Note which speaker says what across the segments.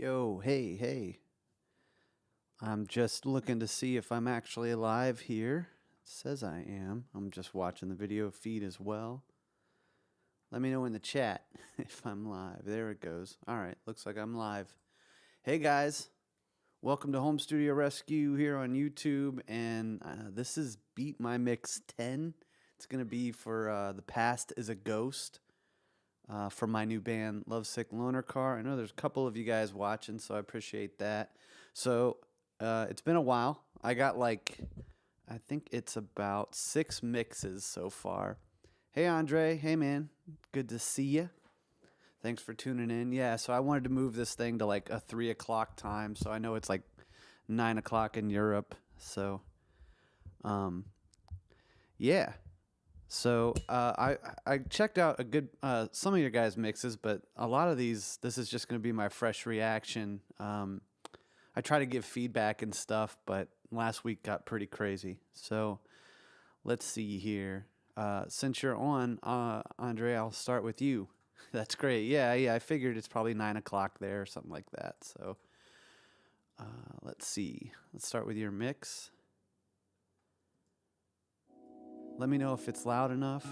Speaker 1: Yo, hey. I'm just looking to see if I'm actually live here. It says I am. I'm just watching the video feed as well. Let me know in the chat if I'm live. There it goes. All right, looks like I'm live. Hey guys, welcome to Home Studio Rescue here on YouTube, and this is Beat My Mix 10. It's going to be for The Past is a Ghost. From my new band, Lovesick Loaner Car. I know there's a couple of you guys watching, so I appreciate that. So, it's been a while. I got I think it's about 6 mixes so far. Hey, Andre. Hey, man. Good to see you. Thanks for tuning in. Yeah, so I wanted to move this thing to like a 3 o'clock time, so I know it's like 9 o'clock in Europe. So, yeah. So I checked out a good some of your guys' mixes, but a lot of these, this is just going to be my fresh reaction. I try to give feedback and stuff, but last week got pretty crazy. So let's see here. Since you're on, Andre, I'll start with you. That's great. Yeah. I figured it's probably 9 o'clock there or something like that. So let's see. Let's start with your mix. Let me know if it's loud enough.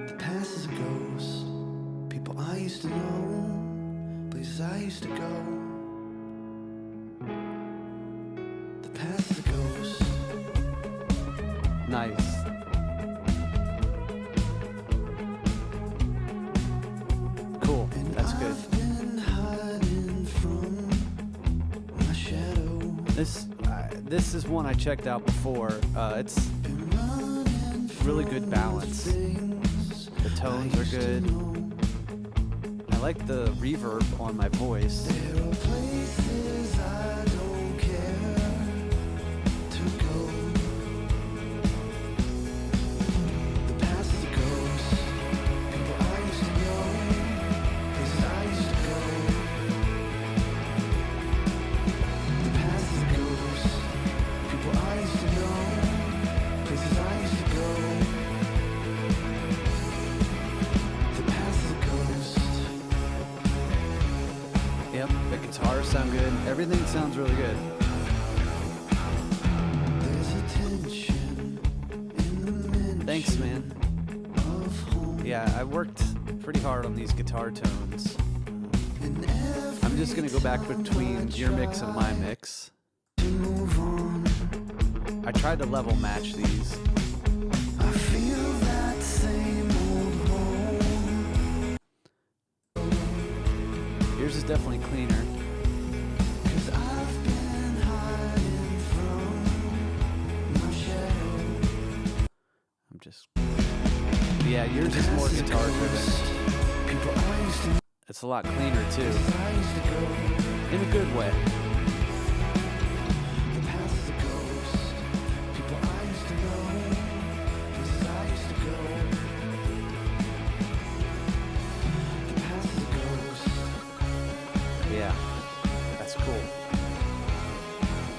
Speaker 2: The past is a ghost. People I used to know, places I used to go. The past is a ghost.
Speaker 1: Nice. Cool. That's good. This is one I checked out before. It's really good balance. The tones are good. I like the reverb on my voice.
Speaker 2: There are places I don't care to go. The past is a ghost. People I used to know, places I used to go. The past is a ghost. People I used to know, places I used to go. The past is a ghost.
Speaker 1: Yep, the guitars sound good. Everything sounds really good.
Speaker 2: There's a tension in the mention
Speaker 1: Thanks, man.
Speaker 2: of home.
Speaker 1: Yeah, I worked pretty hard on these guitar tones.
Speaker 2: And
Speaker 1: I'm just gonna go back between your mix and my mix.
Speaker 2: to move on,
Speaker 1: I tried to level match these.
Speaker 2: I feel that same old home.
Speaker 1: Yours is definitely cleaner.
Speaker 2: 'Cause I've been hiding from my shadow.
Speaker 1: I'm just... Yeah, yours is more guitar driven.
Speaker 2: People I used to know,
Speaker 1: It's a lot cleaner too,
Speaker 2: I used to go.
Speaker 1: in a good way.
Speaker 2: The past is a ghost. People I used to know, places I used to go. The past is a ghost.
Speaker 1: Yeah, that's cool.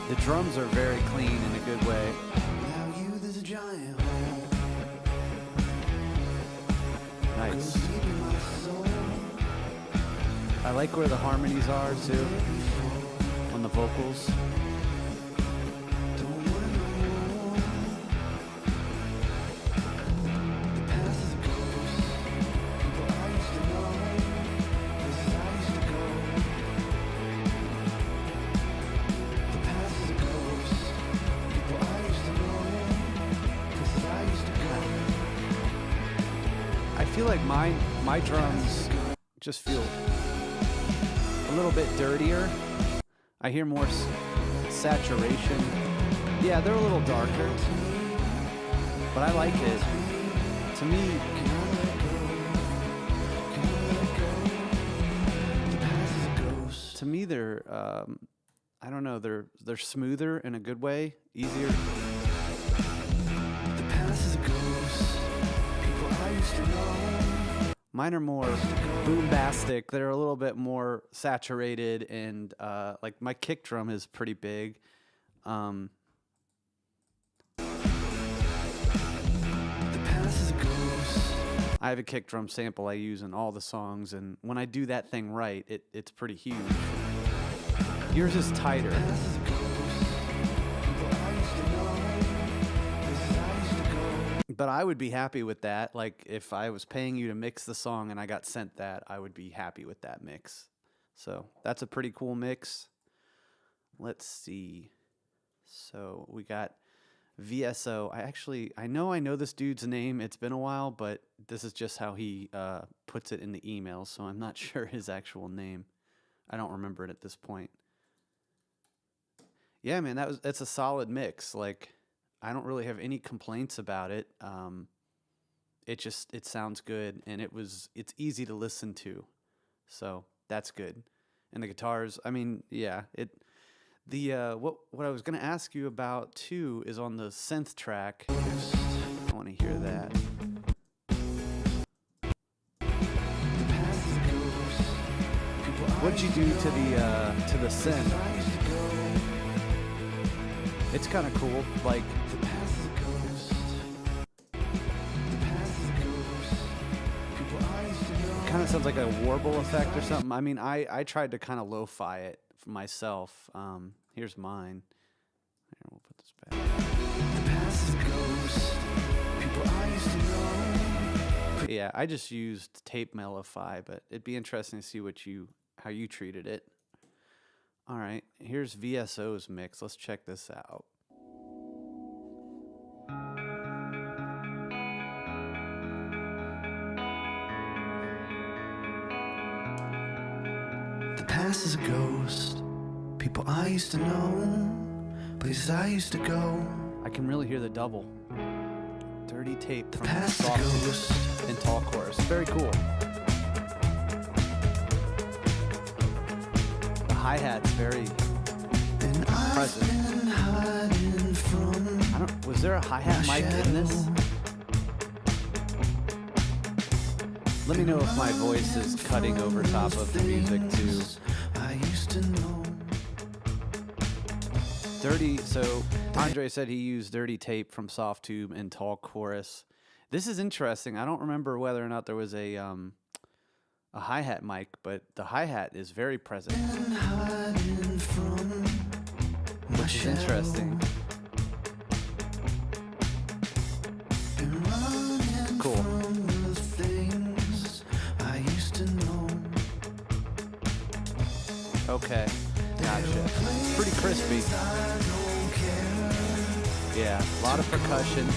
Speaker 1: The drums are very clean in a good way.
Speaker 2: Without you, there's a giant hole.
Speaker 1: Nice.
Speaker 2: Goes deep in my soul.
Speaker 1: I like where the harmonies are too, on the vocals.
Speaker 2: Don't wanna know more. The past is a ghost. People I used to know, places I used to go. The past is a ghost. People I used to know, places I used to go.
Speaker 1: I feel like my drums just feel a little bit dirtier. I hear more saturation. Yeah, they're a little darker, but I like it. To me,
Speaker 2: The past is a ghost.
Speaker 1: to me, they're I don't know, they're smoother in a good way, easier.
Speaker 2: The past is a ghost. People I used to know.
Speaker 1: Mine are more boombastic. They're a little bit more saturated, and like my kick drum is pretty big.
Speaker 2: The past
Speaker 1: I have a kick drum sample I use in all the songs, and when I do that thing right, it's pretty huge. Yours is tighter. But I would be happy with that. Like, if I was paying you to mix the song and I got sent that, I would be happy with that mix. So that's a pretty cool mix. Let's see. So we got VSO. I know this dude's name. It's been a while, but this is just how he puts it in the email, so I'm not sure his actual name. I don't remember it at this point. Yeah, man, that's a solid mix. Like, I don't really have any complaints about it. It sounds good, and it's easy to listen to, so that's good. And the guitars, I mean, yeah, what I was gonna ask you about too is on the synth track. I want to hear that. What'd you do to the synth? It's kind of cool, like. Kind of sounds like a warble effect or something. I mean, I tried to kind of lo-fi it for myself. Here's mine. Here, we'll put this back. Yeah, I just used Tape Mellify, but it'd be interesting to see how you treated it. All right, here's VSO's mix. Let's check this out.
Speaker 2: Past is a ghost. People I used to know, places I used to go.
Speaker 1: I can really hear the double. Dirty tape from
Speaker 2: past
Speaker 1: soft
Speaker 2: ghost
Speaker 1: and tall chorus. Very cool. The hi-hat's very present. Was there a hi-hat mic in this? Let me know if my voice is cutting over top of the music too. So Andre said he used Dirty Tape from Soft Tube and Tall Chorus. This is interesting. I don't remember whether or not there was a hi-hat mic, but the hi-hat is very present, which is interesting. Cool. Okay, gotcha. It's pretty crispy. Yeah, a lot of percussion.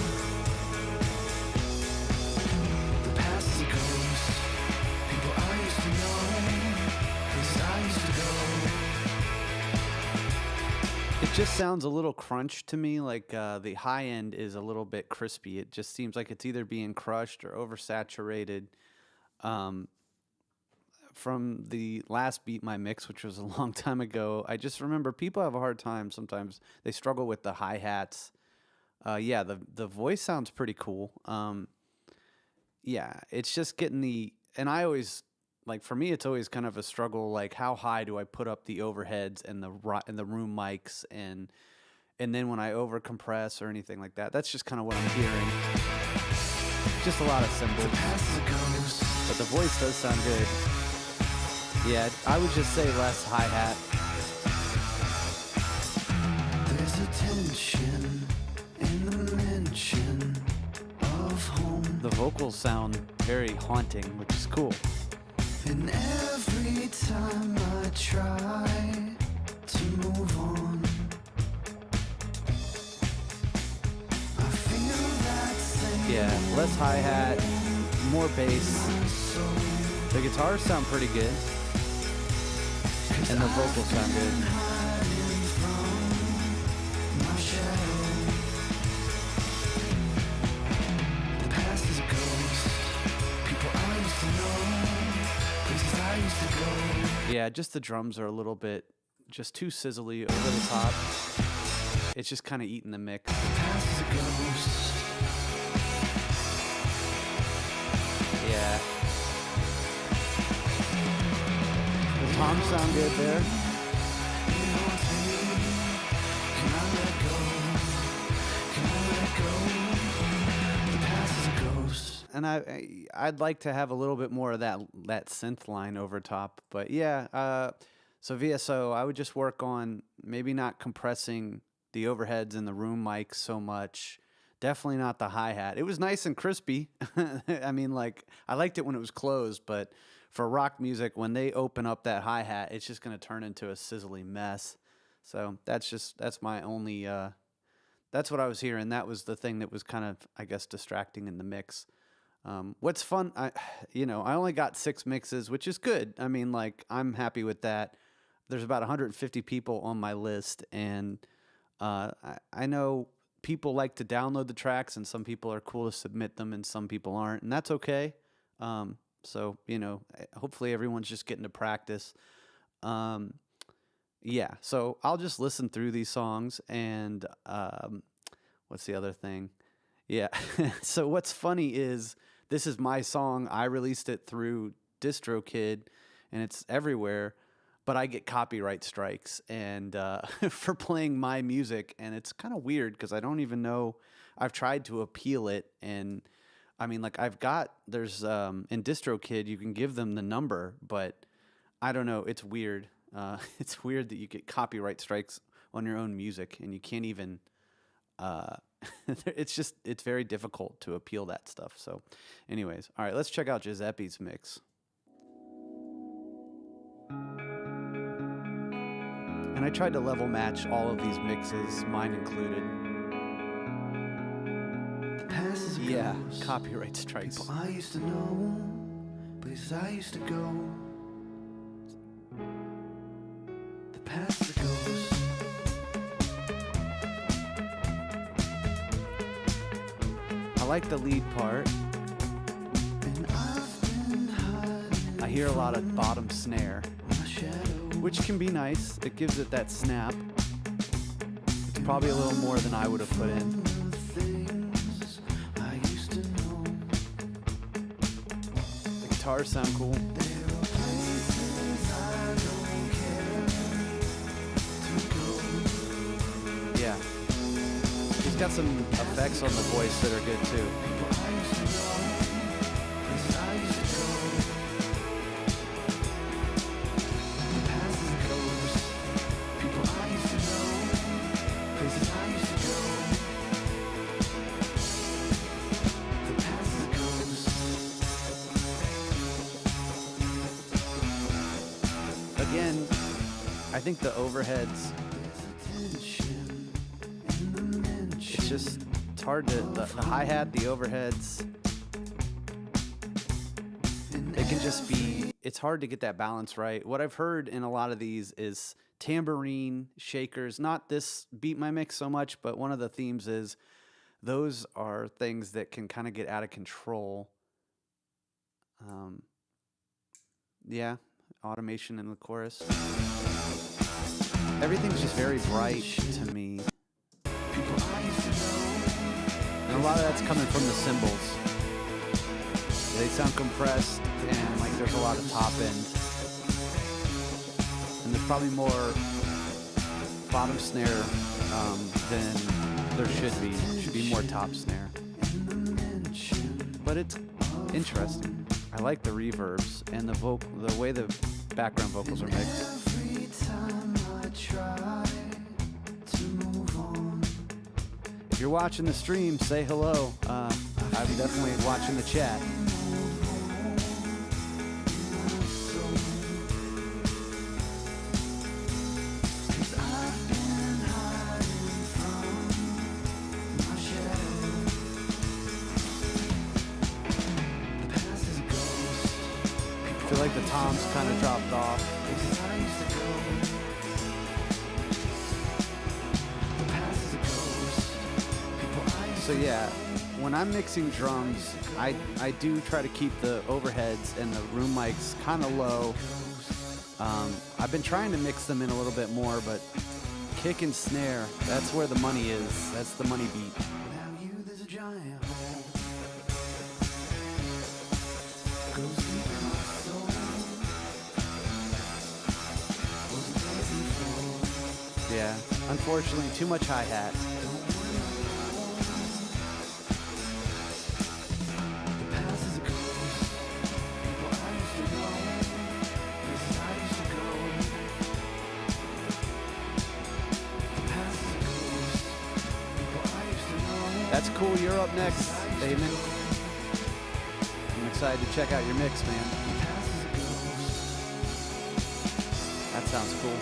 Speaker 1: It just sounds a little crunch to me, like the high end is a little bit crispy. It just seems like it's either being crushed or oversaturated. From the last Beat My Mix, which was a long time ago, I just remember people have a hard time sometimes. They struggle with the hi-hats. Yeah, the voice sounds pretty cool. Yeah, it's just getting and I always, like, for me, it's always kind of a struggle, like, how high do I put up the overheads and the room mics, and then when I over compress or anything like that, that's just kind of what I'm hearing. Just a lot of cymbals. But the voice does sound good. Yeah, I would just say less hi-hat.
Speaker 2: There's a tension in the mention of home.
Speaker 1: The vocals sound very haunting, which is cool.
Speaker 2: And every time I try to move on, I feel that same.
Speaker 1: Yeah, less hi-hat, more bass. The guitars sound pretty good. And the vocals sound good.
Speaker 2: The past is a ghost. People I used to know, places I used to go.
Speaker 1: Yeah, just the drums are a little bit just too sizzly over the top. It's just kind of eating the mix.
Speaker 2: The past is a ghost.
Speaker 1: Yeah. The toms sound good there. and I'd like to have a little bit more of that synth line over top. But yeah, so VSO, I would just work on maybe not compressing the overheads and the room mics so much. Definitely not the hi-hat. It was nice and crispy. I mean, like, I liked it when it was closed, but for rock music, when they open up that hi-hat, it's just going to turn into a sizzly mess. So that's my only, that's what I was hearing. That was the thing that was kind of, I guess, distracting in the mix. What's fun, I only got 6 mixes, which is good. I mean, like, I'm happy with that. There's about 150 people on my list, and I know people like to download the tracks, and some people are cool to submit them, and some people aren't, and that's okay. So, hopefully everyone's just getting to practice. Yeah, so I'll just listen through these songs, and what's the other thing? Yeah, so what's funny is this is my song. I released it through DistroKid, and it's everywhere. But I get copyright strikes and for playing my music, and it's kind of weird because I don't even know. I've tried to appeal it, and I mean, like, there's in DistroKid you can give them the number, but I don't know. It's weird. It's weird that you get copyright strikes on your own music, and you can't even. It's very difficult to appeal that stuff. So, anyways, all right, let's check out Giuseppe's mix. And I tried to level match all of these mixes, mine included.
Speaker 2: The past is a
Speaker 1: Yeah,
Speaker 2: ghost.
Speaker 1: copyright strikes.
Speaker 2: People I used to know, places I used to go. The past is a ghost.
Speaker 1: I like the lead part.
Speaker 2: And I've been hiding
Speaker 1: I hear a lot of bottom snare,
Speaker 2: my shadow.
Speaker 1: which can be nice. It gives it that snap. It's probably a little more than I would have put in.
Speaker 2: The things I used to know.
Speaker 1: The guitars sound cool.
Speaker 2: There are places I don't care to go.
Speaker 1: Yeah. He's got some effects on the voice that are good too.
Speaker 2: People I used to know, places I used to go. The past is a ghost. People I used to know, places I used to go. The past is a ghost.
Speaker 1: Again, I think the overheads,
Speaker 2: Tension in the mention.
Speaker 1: it's just, it's hard to, the hi-hat, the overheads, it can just be, it's hard to get that balance right. What I've heard in a lot of these is tambourine, shakers, not this Beat My Mix so much, but one of the themes is those are things that can kind of get out of control. Yeah, automation in the chorus. Everything's just very bright to me.
Speaker 2: People I used to know.
Speaker 1: And a lot of that's coming from the cymbals. They sound compressed, and like there's a lot of top end. And there's probably more bottom snare than there should be. Should be more top snare. But it's interesting. I like the reverbs and the way the background vocals are mixed.
Speaker 2: Every time I try to move on.
Speaker 1: If you're watching the stream, say hello. I'm definitely watching the chat.
Speaker 2: Cause I've been hiding from my shadow. The past is a ghost.
Speaker 1: I feel like the toms kind of dropped off.
Speaker 2: Places I used to go. The past is a ghost. People I used
Speaker 1: So yeah, when I'm mixing drums, I do try to keep the overheads and the room mics kind of low. I've been trying to mix them in a little bit more, but kick and snare, that's where the money is. That's the money beat.
Speaker 2: Without you, there's a giant hole. Goes deep in my soul. Was dead before.
Speaker 1: Yeah, unfortunately, too much hi-hat.
Speaker 2: The past
Speaker 1: That's cool. You're up next, Damon. I'm excited to check out your mix, man. That sounds cool.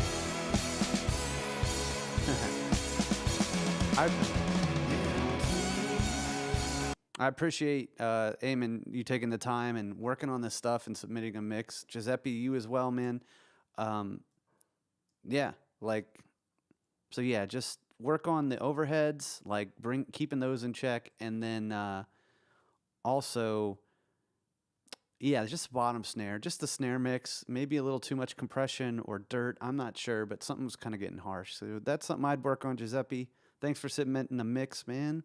Speaker 1: I appreciate Eamon, you taking the time and working on this stuff and submitting a mix. Giuseppe, you as well, man. Yeah, like, so yeah, just work on the overheads, like keeping those in check, and then also, yeah, just bottom snare, just the snare mix, maybe a little too much compression or dirt. I'm not sure, but something's kind of getting harsh. So that's something I'd work on, Giuseppe. Thanks for submitting the mix, man.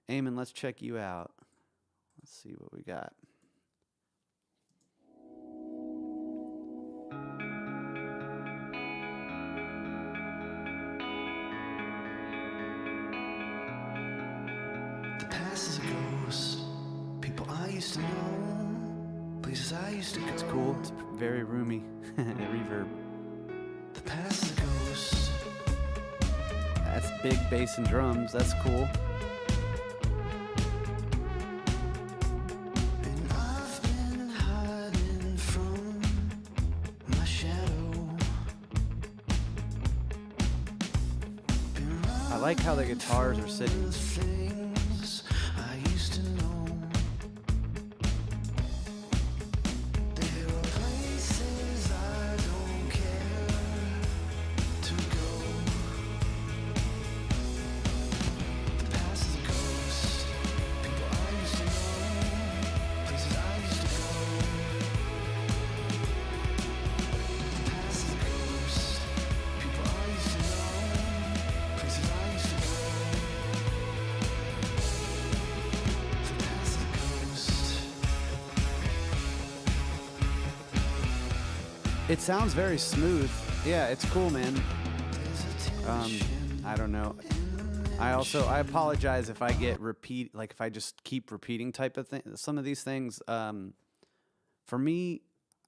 Speaker 1: Eamon, let's check you out. Let's see what we got.
Speaker 2: The past is a ghost. People I used to know, places I used to go.
Speaker 1: It's cool. It's very roomy. Reverb.
Speaker 2: The past is a ghost.
Speaker 1: That's big bass and drums. That's cool.
Speaker 2: And I've been hiding from my shadow.
Speaker 1: I like how the guitars are sitting.
Speaker 2: Things I used to know. There are places I don't care to go. The past is a ghost. People I used to know. Places I used to go. The past is a ghost. People I used to know. Places I used to go. The past is a ghost.
Speaker 1: It sounds very smooth. Yeah, it's cool, man. I don't know. I apologize if I get if I just keep repeating type of thing. Some of these things, for me,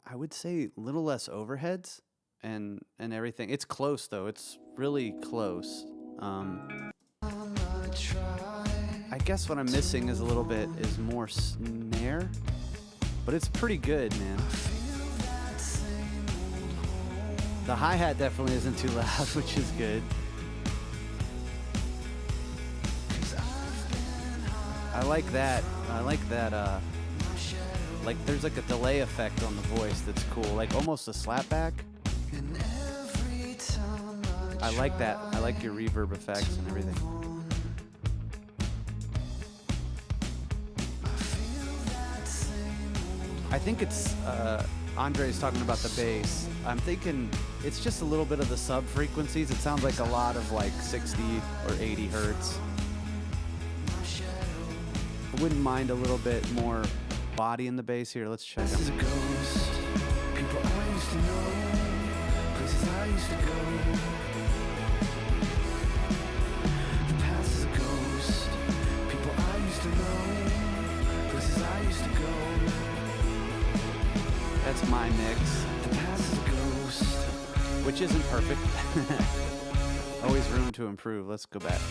Speaker 1: I would say a little less overheads and everything. It's close though. It's really close. I guess what I'm missing is more snare, but it's pretty good, man. The hi-hat definitely isn't too loud, which is good. I like that. Like there's like a delay effect on the voice that's cool, like almost a slapback. I like that. I like your reverb effects and everything. I think it's Andre's talking about the bass. I'm thinking it's just a little bit of the sub frequencies. It sounds like a lot of like 60 or 80 hertz. I wouldn't mind a little bit more body in the bass here. Let's check
Speaker 2: Past is a
Speaker 1: them.
Speaker 2: ghost. People I used to know. Places I used to go. The past is a ghost. People I used to know. Places I used to go.
Speaker 1: That's my mix,
Speaker 2: The past is a ghost.
Speaker 1: which isn't perfect. Always room to improve. Let's go back.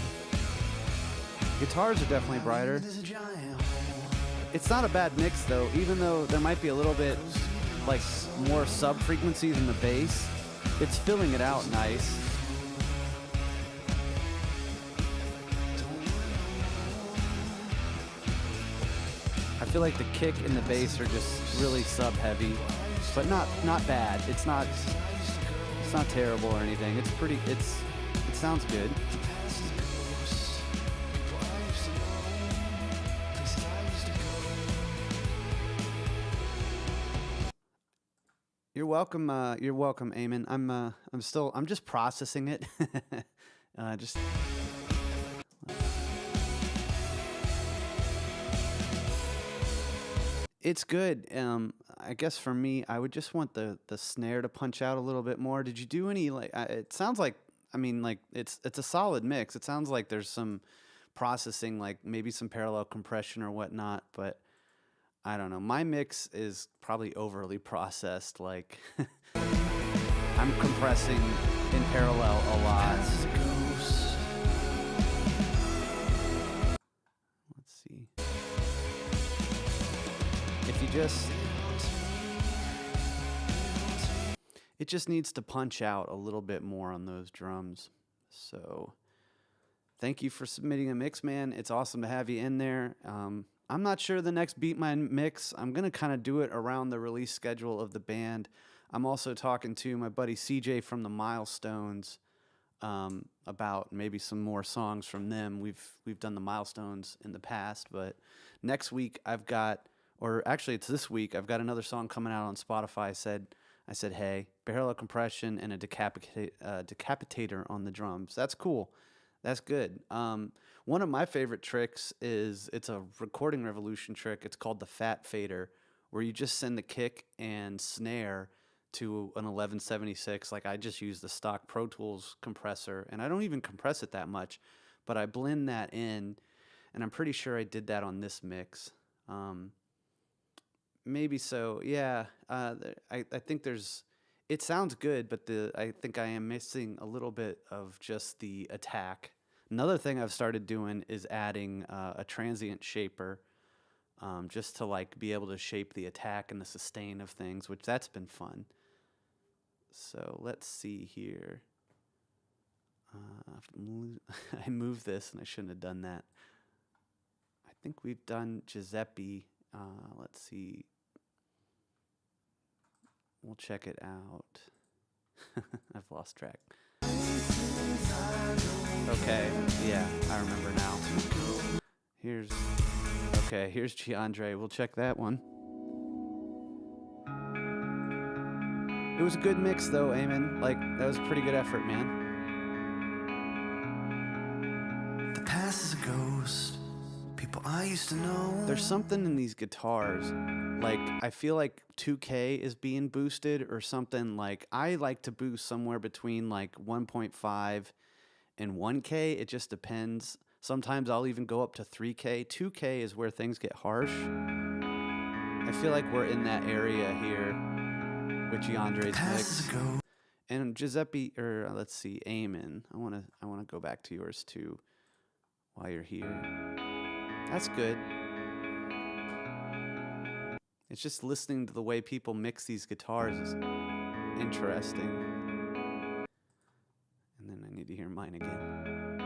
Speaker 1: Guitars are definitely brighter.
Speaker 2: There's a giant
Speaker 1: It's not a bad mix though, even though there might be a little bit like more sub frequencies in the bass. It's filling it out nice. I feel like the kick and the bass are just really sub heavy, but not bad. It's not terrible or anything. It sounds good. You're welcome, Eamon. I'm just processing it. It's good. I guess for me, I would just want the snare to punch out a little bit more. Did you do any it sounds like, it's a solid mix. It sounds like there's some processing, like maybe some parallel compression or whatnot, but I don't know. My mix is probably overly processed. Like I'm compressing in parallel a lot. just needs to punch out a little bit more on those drums. So thank you for submitting a mix, man. It's awesome to have you in there. I'm not sure the next Beat My Mix. I'm going to kind of do it around the release schedule of the band. I'm also talking to my buddy CJ from the Milestones about maybe some more songs from them. We've done the Milestones in the past, but next week I've got, or actually it's this week, I've got another song coming out on Spotify. I said, hey, barrel of compression and a decapitator on the drums. That's cool. That's good. One of my favorite tricks is, it's a Recording Revolution trick. It's called the Fat Fader, where you just send the kick and snare to an 1176. Like, I just use the stock Pro Tools compressor, and I don't even compress it that much, but I blend that in, and I'm pretty sure I did that on this mix. Maybe so. Yeah. I think it sounds good, but I think I am missing a little bit of just the attack. Another thing I've started doing is adding a transient shaper, just to like be able to shape the attack and the sustain of things, which that's been fun. So let's see here. I moved this and I shouldn't have done that. I think we've done Giuseppe. Let's see. We'll check it out. I've lost track. Okay, yeah, I remember now. Here's Giandre. We'll check that one. It was a good mix though, Eamon. Like, that was a pretty good effort, man.
Speaker 2: The past is a ghost. People I used to know.
Speaker 1: There's something in these guitars. Like, I feel like 2K is being boosted or something. Like, I like to boost somewhere between like 1.5 and 1K. It just depends. Sometimes I'll even go up to 3K. 2K is where things get harsh. I feel like we're in that area here with Giandre's mix. And Giuseppe, or let's see, Eamon. I wanna go back to yours too while you're here. That's good. It's just listening to the way people mix these guitars is interesting. And then I need to hear mine again.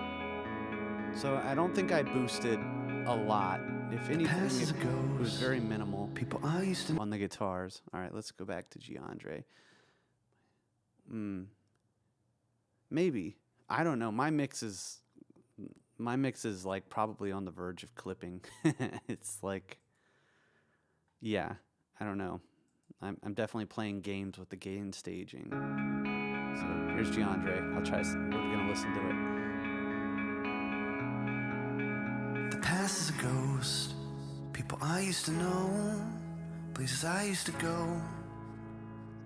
Speaker 1: So I don't think I boosted a lot. If anything, it was very minimal on the guitars. All right, let's go back to Giandre. Maybe. I don't know. My mix is like probably on the verge of clipping. It's like, yeah, I don't know. I'm definitely playing games with the gain staging. So here's Giandre. We're gonna listen to it.
Speaker 2: The past is a ghost. People I used to know. Places I used to go.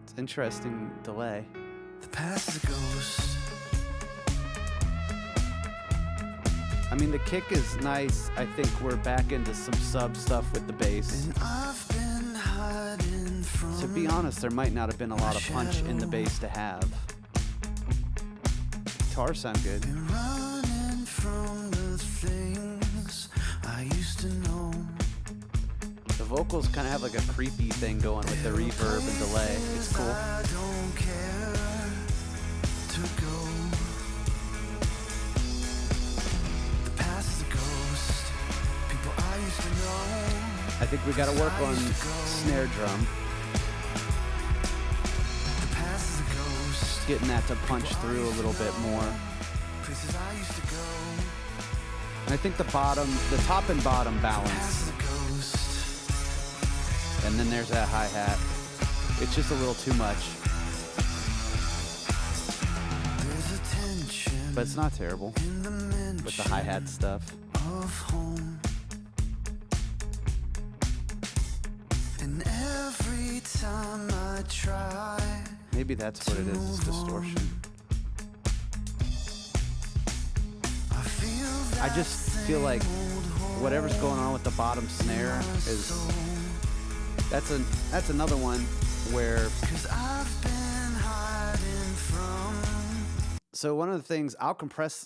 Speaker 1: It's an interesting delay.
Speaker 2: The past is a ghost.
Speaker 1: I mean, the kick is nice. I think we're back into some sub stuff with the bass.
Speaker 2: And I've been hiding from.
Speaker 1: To be honest, there might not have been a lot of punch in the bass to have. Guitars sound good.
Speaker 2: Been running from the things I used to know.
Speaker 1: The vocals kind of have like a creepy thing going with the reverb and delay. It's cool.
Speaker 2: I don't care to go. The past is a ghost. People I used to know.
Speaker 1: I think we got to work on snare drum.
Speaker 2: The past is a ghost.
Speaker 1: Getting that to punch through a little bit more.
Speaker 2: Places I used to go.
Speaker 1: And I think the top and bottom balance.
Speaker 2: Past is a ghost.
Speaker 1: And then there's that hi-hat. It's just a little too much.
Speaker 2: There's a tension
Speaker 1: But it's not terrible
Speaker 2: in the mention
Speaker 1: with the hi-hat stuff.
Speaker 2: of home. And every time I try,
Speaker 1: Maybe that's what it is, distortion.
Speaker 2: I feel
Speaker 1: I just feel like whatever's going on with the bottom snare is that's another one where
Speaker 2: 'cause I've been hiding from.
Speaker 1: so one of the things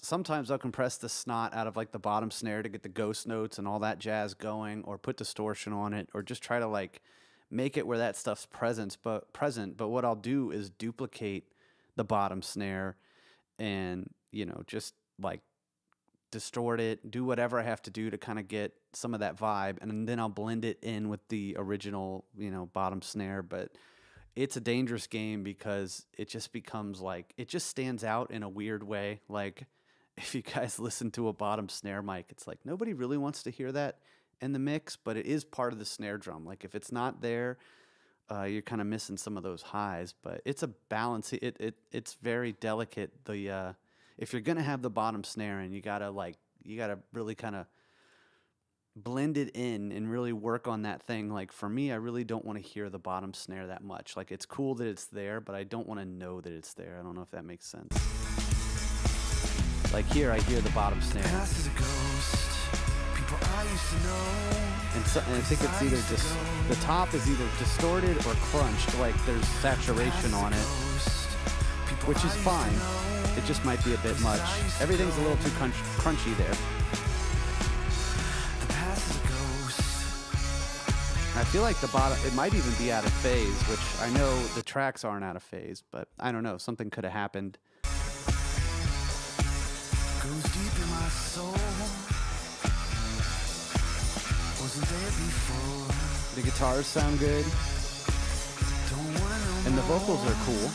Speaker 1: sometimes I'll compress the snot out of like the bottom snare to get the ghost notes and all that jazz going, or put distortion on it, or just try to like make it where that stuff's present, but what I'll do is duplicate the bottom snare and, just like distort it, do whatever I have to do to kind of get some of that vibe, and then I'll blend it in with the original, bottom snare. But it's a dangerous game because it just becomes like it just stands out in a weird way. Like if you guys listen to a bottom snare mic, it's like nobody really wants to hear that in the mix, but it is part of the snare drum. Like if it's not there, you're kind of missing some of those highs. But it's a balance. It's very delicate. If you're gonna have the bottom snare, and you gotta really kind of blend it in and really work on that thing. Like for me, I really don't want to hear the bottom snare that much. Like it's cool that it's there, but I don't want to know that it's there. I don't know if that makes sense. Like here, I hear the bottom snare.
Speaker 2: Past is a ghost. People I used to know.
Speaker 1: And I think it's either just the top is either distorted or crunched. Like there's saturation on it, which is fine. It just might be a bit much. Everything's a little too crunchy there.
Speaker 2: The past is a ghost.
Speaker 1: I feel like the bottom, it might even be out of phase, which I know the tracks aren't out of phase, but I don't know. Something could have happened.
Speaker 2: Goes deep in my soul. Wasn't there before.
Speaker 1: The guitars sound good,
Speaker 2: Don't wanna know
Speaker 1: and the
Speaker 2: more.
Speaker 1: vocals are cool.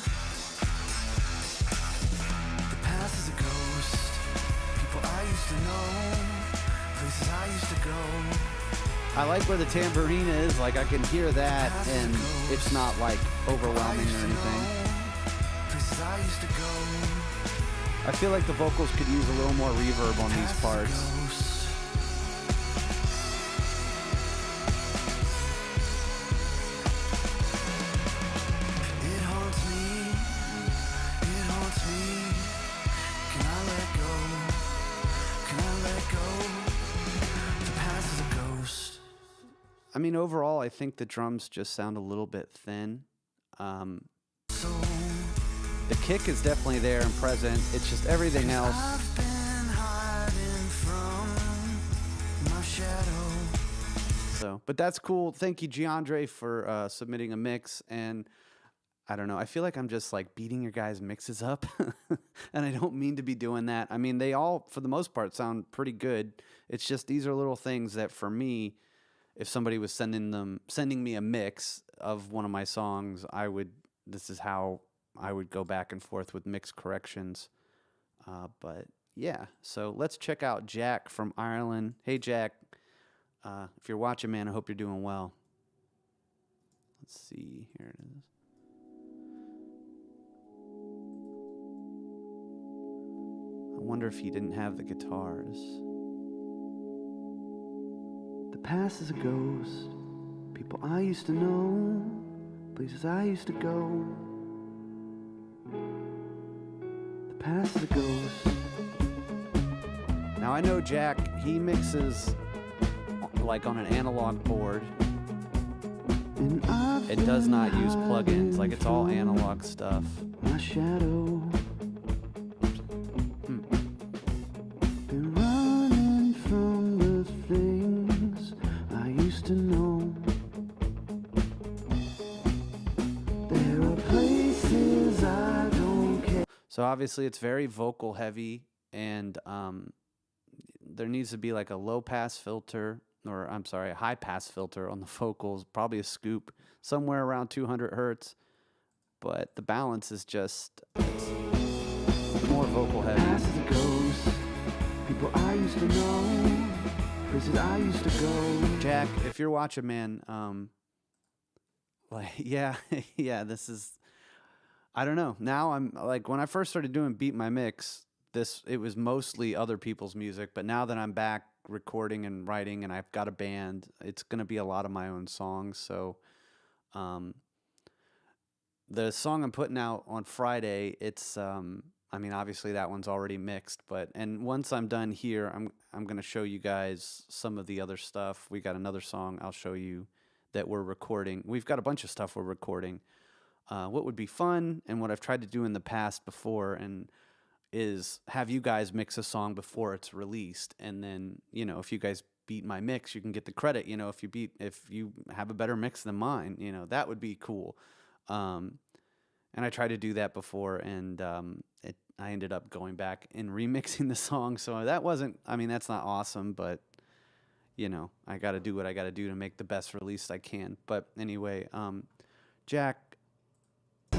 Speaker 2: The past is a ghost. People I used to know. Places I used to go.
Speaker 1: I like where the tambourine is. Like I can hear that, and it's not like overwhelming or anything.
Speaker 2: Places I used to go.
Speaker 1: I feel like the vocals could use a little more reverb on these parts.
Speaker 2: Ghost. It haunts me. It haunts me. Can I let go? Can I let go? The past is a ghost.
Speaker 1: I mean, overall, I think the drums just sound a little bit thin.
Speaker 2: So
Speaker 1: The kick is definitely there and present. It's just everything else.
Speaker 2: I've been hiding from my shadow.
Speaker 1: So, but that's cool. Thank you, Giandre, for submitting a mix. And I don't know. I feel like I'm just like beating your guys' mixes up, and I don't mean to be doing that. I mean, they all, for the most part, sound pretty good. It's just these are little things that, for me, if somebody was sending me a mix of one of my songs, this is how I would go back and forth with mix corrections. But yeah, so let's check out Jack from Ireland. Hey, Jack. If you're watching, man, I hope you're doing well. Let's see. Here it is. I wonder if he didn't have the guitars. The past is a ghost. People I used to know. Places I used to go. The past is a ghost. Now I know Jack, he mixes like on an analog board. It does not use plugins, like it's all analog stuff.
Speaker 2: My shadow. Been running from the things I used to know. There are places I don't care.
Speaker 1: So obviously it's very vocal heavy, and there needs to be like a low pass filter, or I'm sorry, a high pass filter on the vocals, probably a scoop somewhere around 200 hertz. But the balance is just more vocal heavy.
Speaker 2: Past is a ghost. People I used to know. Places I used to go.
Speaker 1: Jack, if you're watching, man, like, yeah, yeah, this is, I don't know. Now I'm like, when I first started doing Beat My Mix, it was mostly other people's music, but now that I'm back recording and writing and I've got a band, it's going to be a lot of my own songs. So, the song I'm putting out on Friday, it's, I mean, obviously that one's already mixed, and once I'm done here, I'm going to show you guys some of the other stuff. We got another song I'll show you that we're recording. We've got a bunch of stuff we're recording. What would be fun, and what I've tried to do in the past before, is have you guys mix a song before it's released, and then, if you guys beat my mix, you can get the credit. If you have a better mix than mine, that would be cool. And I tried to do that before, and I ended up going back and remixing the song. So that wasn't, I mean, that's not awesome, but I got to do what I got to do to make the best release I can. But anyway, Jack,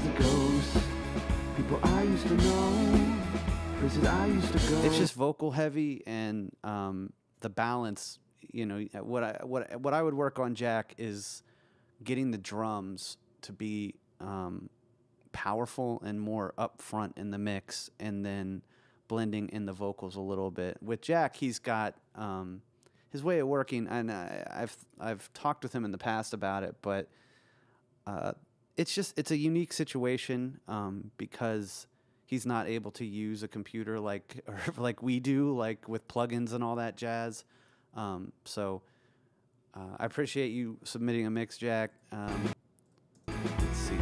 Speaker 2: It goes. People I used to know, places I used to go.
Speaker 1: it's just vocal heavy, and the balance. What I would work on, Jack, is getting the drums to be powerful and more upfront in the mix, and then blending in the vocals a little bit. With Jack, he's got his way of working, and I've talked with him in the past about it, but it's a unique situation because he's not able to use a computer like we do, like with plugins and all that jazz. So I appreciate you submitting a mix, Jack. Let's see.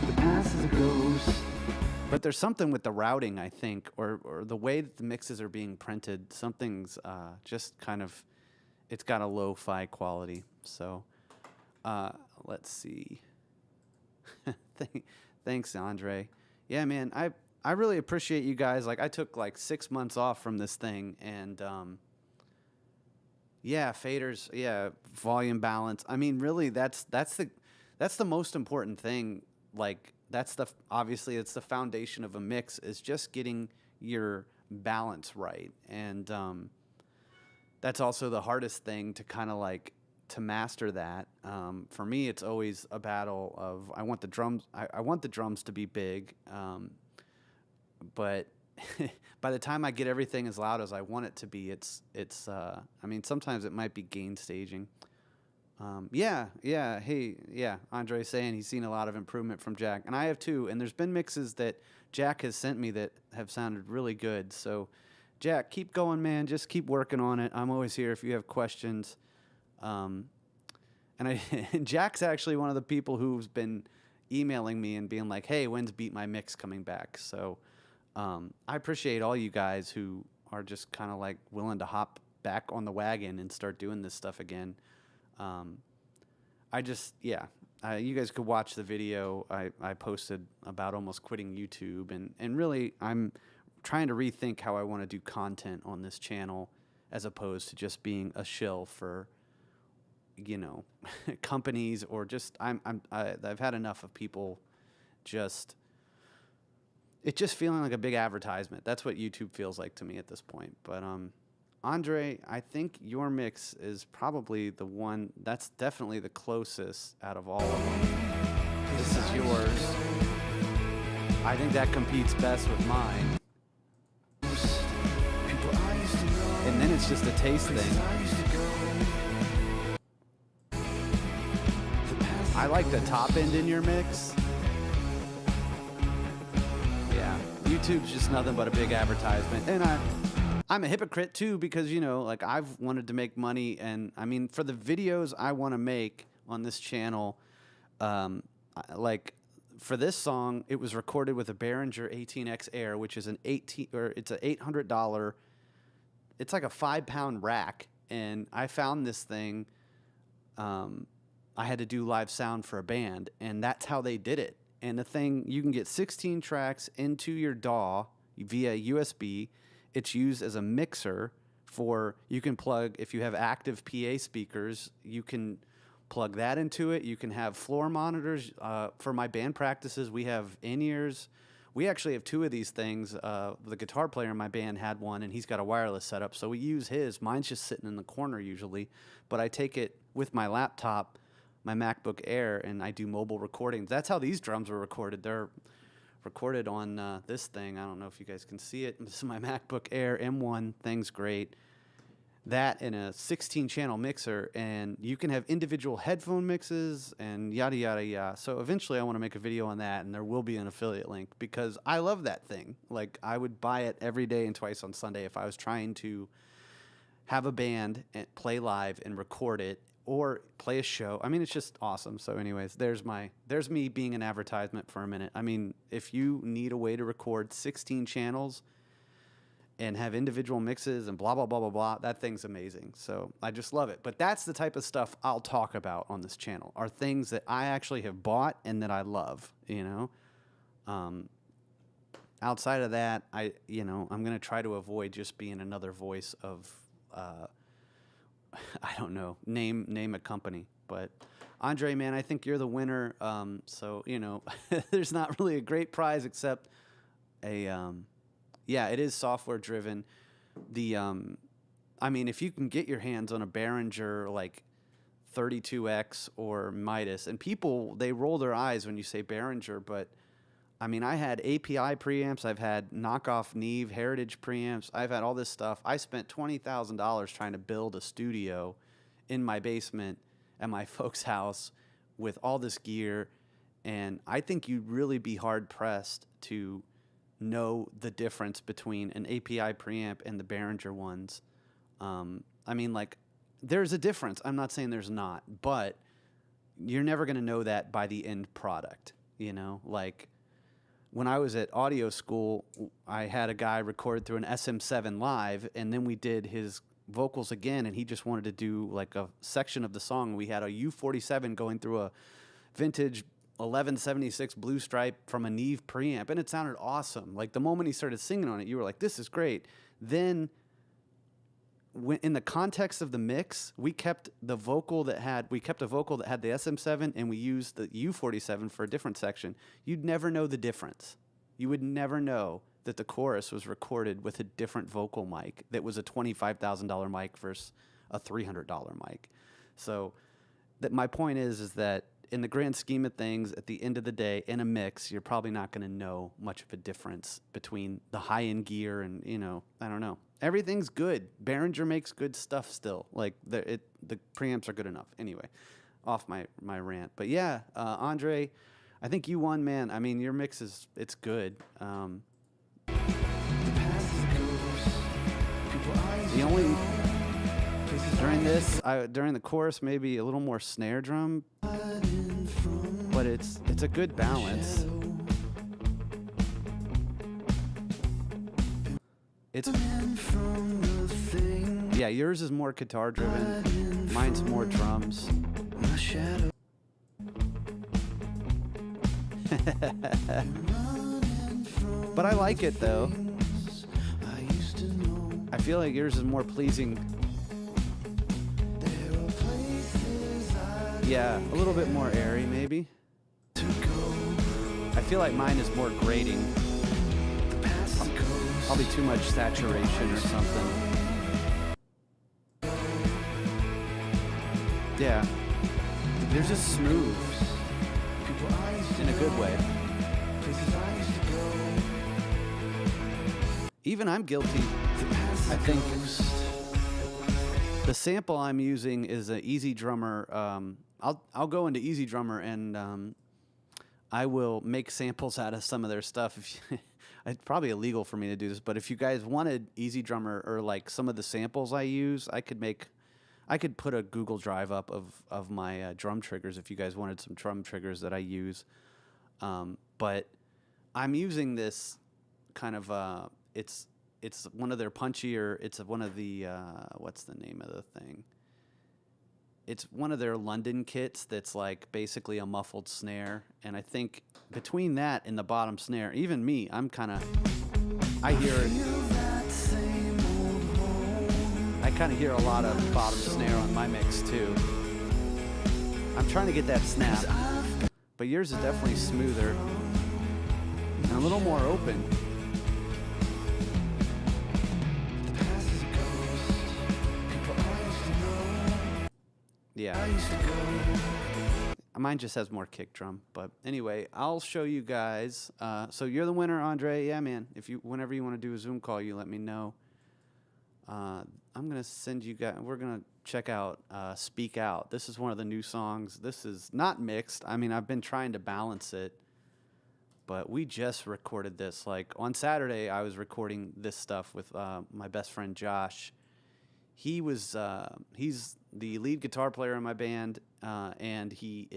Speaker 2: The past is a ghost.
Speaker 1: But there's something with the routing, I think, or the way that the mixes are being printed. Something's just kind of, it's got a lo-fi quality. So let's see. Thanks, Andre. Yeah, man, I really appreciate you guys. Like, I took like 6 months off from this thing, and yeah, faders, yeah, volume balance. I mean, really, that's the most important thing. Like, obviously it's the foundation of a mix, is just getting your balance right, and that's also the hardest thing to kind of like to master that. For me, it's always a battle of I want the drums to be big, but by the time I get everything as loud as I want it to be, it's I mean, sometimes it might be gain staging. Yeah, hey, yeah, Andre's saying he's seen a lot of improvement from Jack, and I have too, and there's been mixes that Jack has sent me that have sounded really good. So, Jack, keep going, man. Just keep working on it. I'm always here if you have questions. And Jack's actually one of the people who's been emailing me and being like, hey, when's Beat My Mix coming back? So I appreciate all you guys who are just kind of like willing to hop back on the wagon and start doing this stuff again. You guys could watch the video I posted about almost quitting YouTube, and really I'm trying to rethink how I want to do content on this channel, as opposed to just being a shill for companies, or just I've had enough of people just feeling like a big advertisement. That's what YouTube feels like to me at this point. But Andre, I think your mix is probably the one that's definitely the closest out of all of them. This is yours. I think that competes best with mine. And then it's just a taste thing. I like the top end in your mix. Yeah, YouTube's just nothing but a big advertisement. And I'm a hypocrite too, because, like, I've wanted to make money, and I mean, for the videos I want to make on this channel, like for this song, it was recorded with a Behringer 18X Air, which is it's an $800. It's like a 5-pound rack, and I found this thing. I had to do live sound for a band, and that's how they did it. And the thing, you can get 16 tracks into your DAW via USB. It's used as a mixer you can plug, if you have active PA speakers, you can plug that into it. You can have floor monitors. For my band practices, we have in-ears. We actually have 2 of these things. The guitar player in my band had one, and he's got a wireless setup, so we use his. Mine's just sitting in the corner usually, but I take it with my laptop, my MacBook Air, and I do mobile recordings. That's how these drums were recorded. They're recorded on this thing. I don't know if you guys can see it. This is my MacBook Air M1. Thing's great. That in a 16-channel mixer, and you can have individual headphone mixes and yada, yada, yada. So eventually I want to make a video on that, and there will be an affiliate link, because I love that thing. Like, I would buy it every day and twice on Sunday if I was trying to have a band and play live and record it, or play a show. I mean, it's just awesome. So anyways, there's me being an advertisement for a minute. I mean, if you need a way to record 16 channels and have individual mixes and blah blah blah blah blah. That thing's amazing. So I just love it. But that's the type of stuff I'll talk about on this channel. Are things that I actually have bought and that I love. Outside of that, I'm gonna try to avoid just being another voice of I don't know, name a company. But Andre, man, I think you're the winner. So there's not really a great prize except yeah, it is software driven. If you can get your hands on a Behringer like 32X or Midas, and people, they roll their eyes when you say Behringer, but I had API preamps, I've had knockoff Neve Heritage preamps, I've had all this stuff. I spent $20,000 trying to build a studio in my basement at my folks' house with all this gear, and I think you'd really be hard pressed to know the difference between an API preamp and the Behringer ones. There's a difference. I'm not saying there's not, but you're never going to know that by the end product. Like when I was at audio school, I had a guy record through an SM7 live, and then we did his vocals again, and he just wanted to do like a section of the song. We had a U47 going through a vintage 1176 Blue Stripe from a Neve preamp, and it sounded awesome. Like the moment he started singing on it, you were like, this is great. Then when, in the context of the mix, we kept a vocal that had the SM7, and we used the U47 for a different section. You'd never know the difference. You would never know that the chorus was recorded with a different vocal mic that was a $25,000 mic versus a $300 mic. So my point is that in the grand scheme of things, at the end of the day, in a mix, you're probably not going to know much of a difference between the high-end gear and, I don't know. Everything's good. Behringer makes good stuff still. Like, the preamps are good enough. Anyway, off my rant. But yeah, Andre, I think you won, man. Your mix it's good. The only... During the chorus, maybe a little more snare drum, but it's a good balance. Yeah, yours is more guitar driven. Mine's more drums. But I like it though. I feel like yours is more pleasing. Yeah, a little bit more airy, maybe. I feel like mine is more grating. Probably too much saturation or something. Yeah. Yours is smooth. In a good way. Even I'm guilty. I think the sample I'm using is an Easy Drummer. I'll go into Easy Drummer and I will make samples out of some of their stuff. It's probably illegal for me to do this, but if you guys wanted Easy Drummer or like some of the samples I use, I could put a Google Drive up of my drum triggers if you guys wanted some drum triggers that I use. But I'm using this kind of it's one of their punchier. It's one of the what's the name of the thing? It's one of their London kits that's like basically a muffled snare, and I think between that and the bottom snare, even me, I hear it. I kind of hear a lot of bottom snare on my mix too. I'm trying to get that snap, but yours is definitely smoother and a little more open. Yeah. Mine just has more kick drum, but anyway, I'll show you guys. So you're the winner, Andre. Yeah, man. Whenever you want to do a Zoom call, you let me know. I'm gonna send you guys. We're gonna check out "Speak Out." This is one of the new songs. This is not mixed. I've been trying to balance it, but we just recorded this. Like on Saturday, I was recording this stuff with my best friend Josh. He's the lead guitar player in my band, and he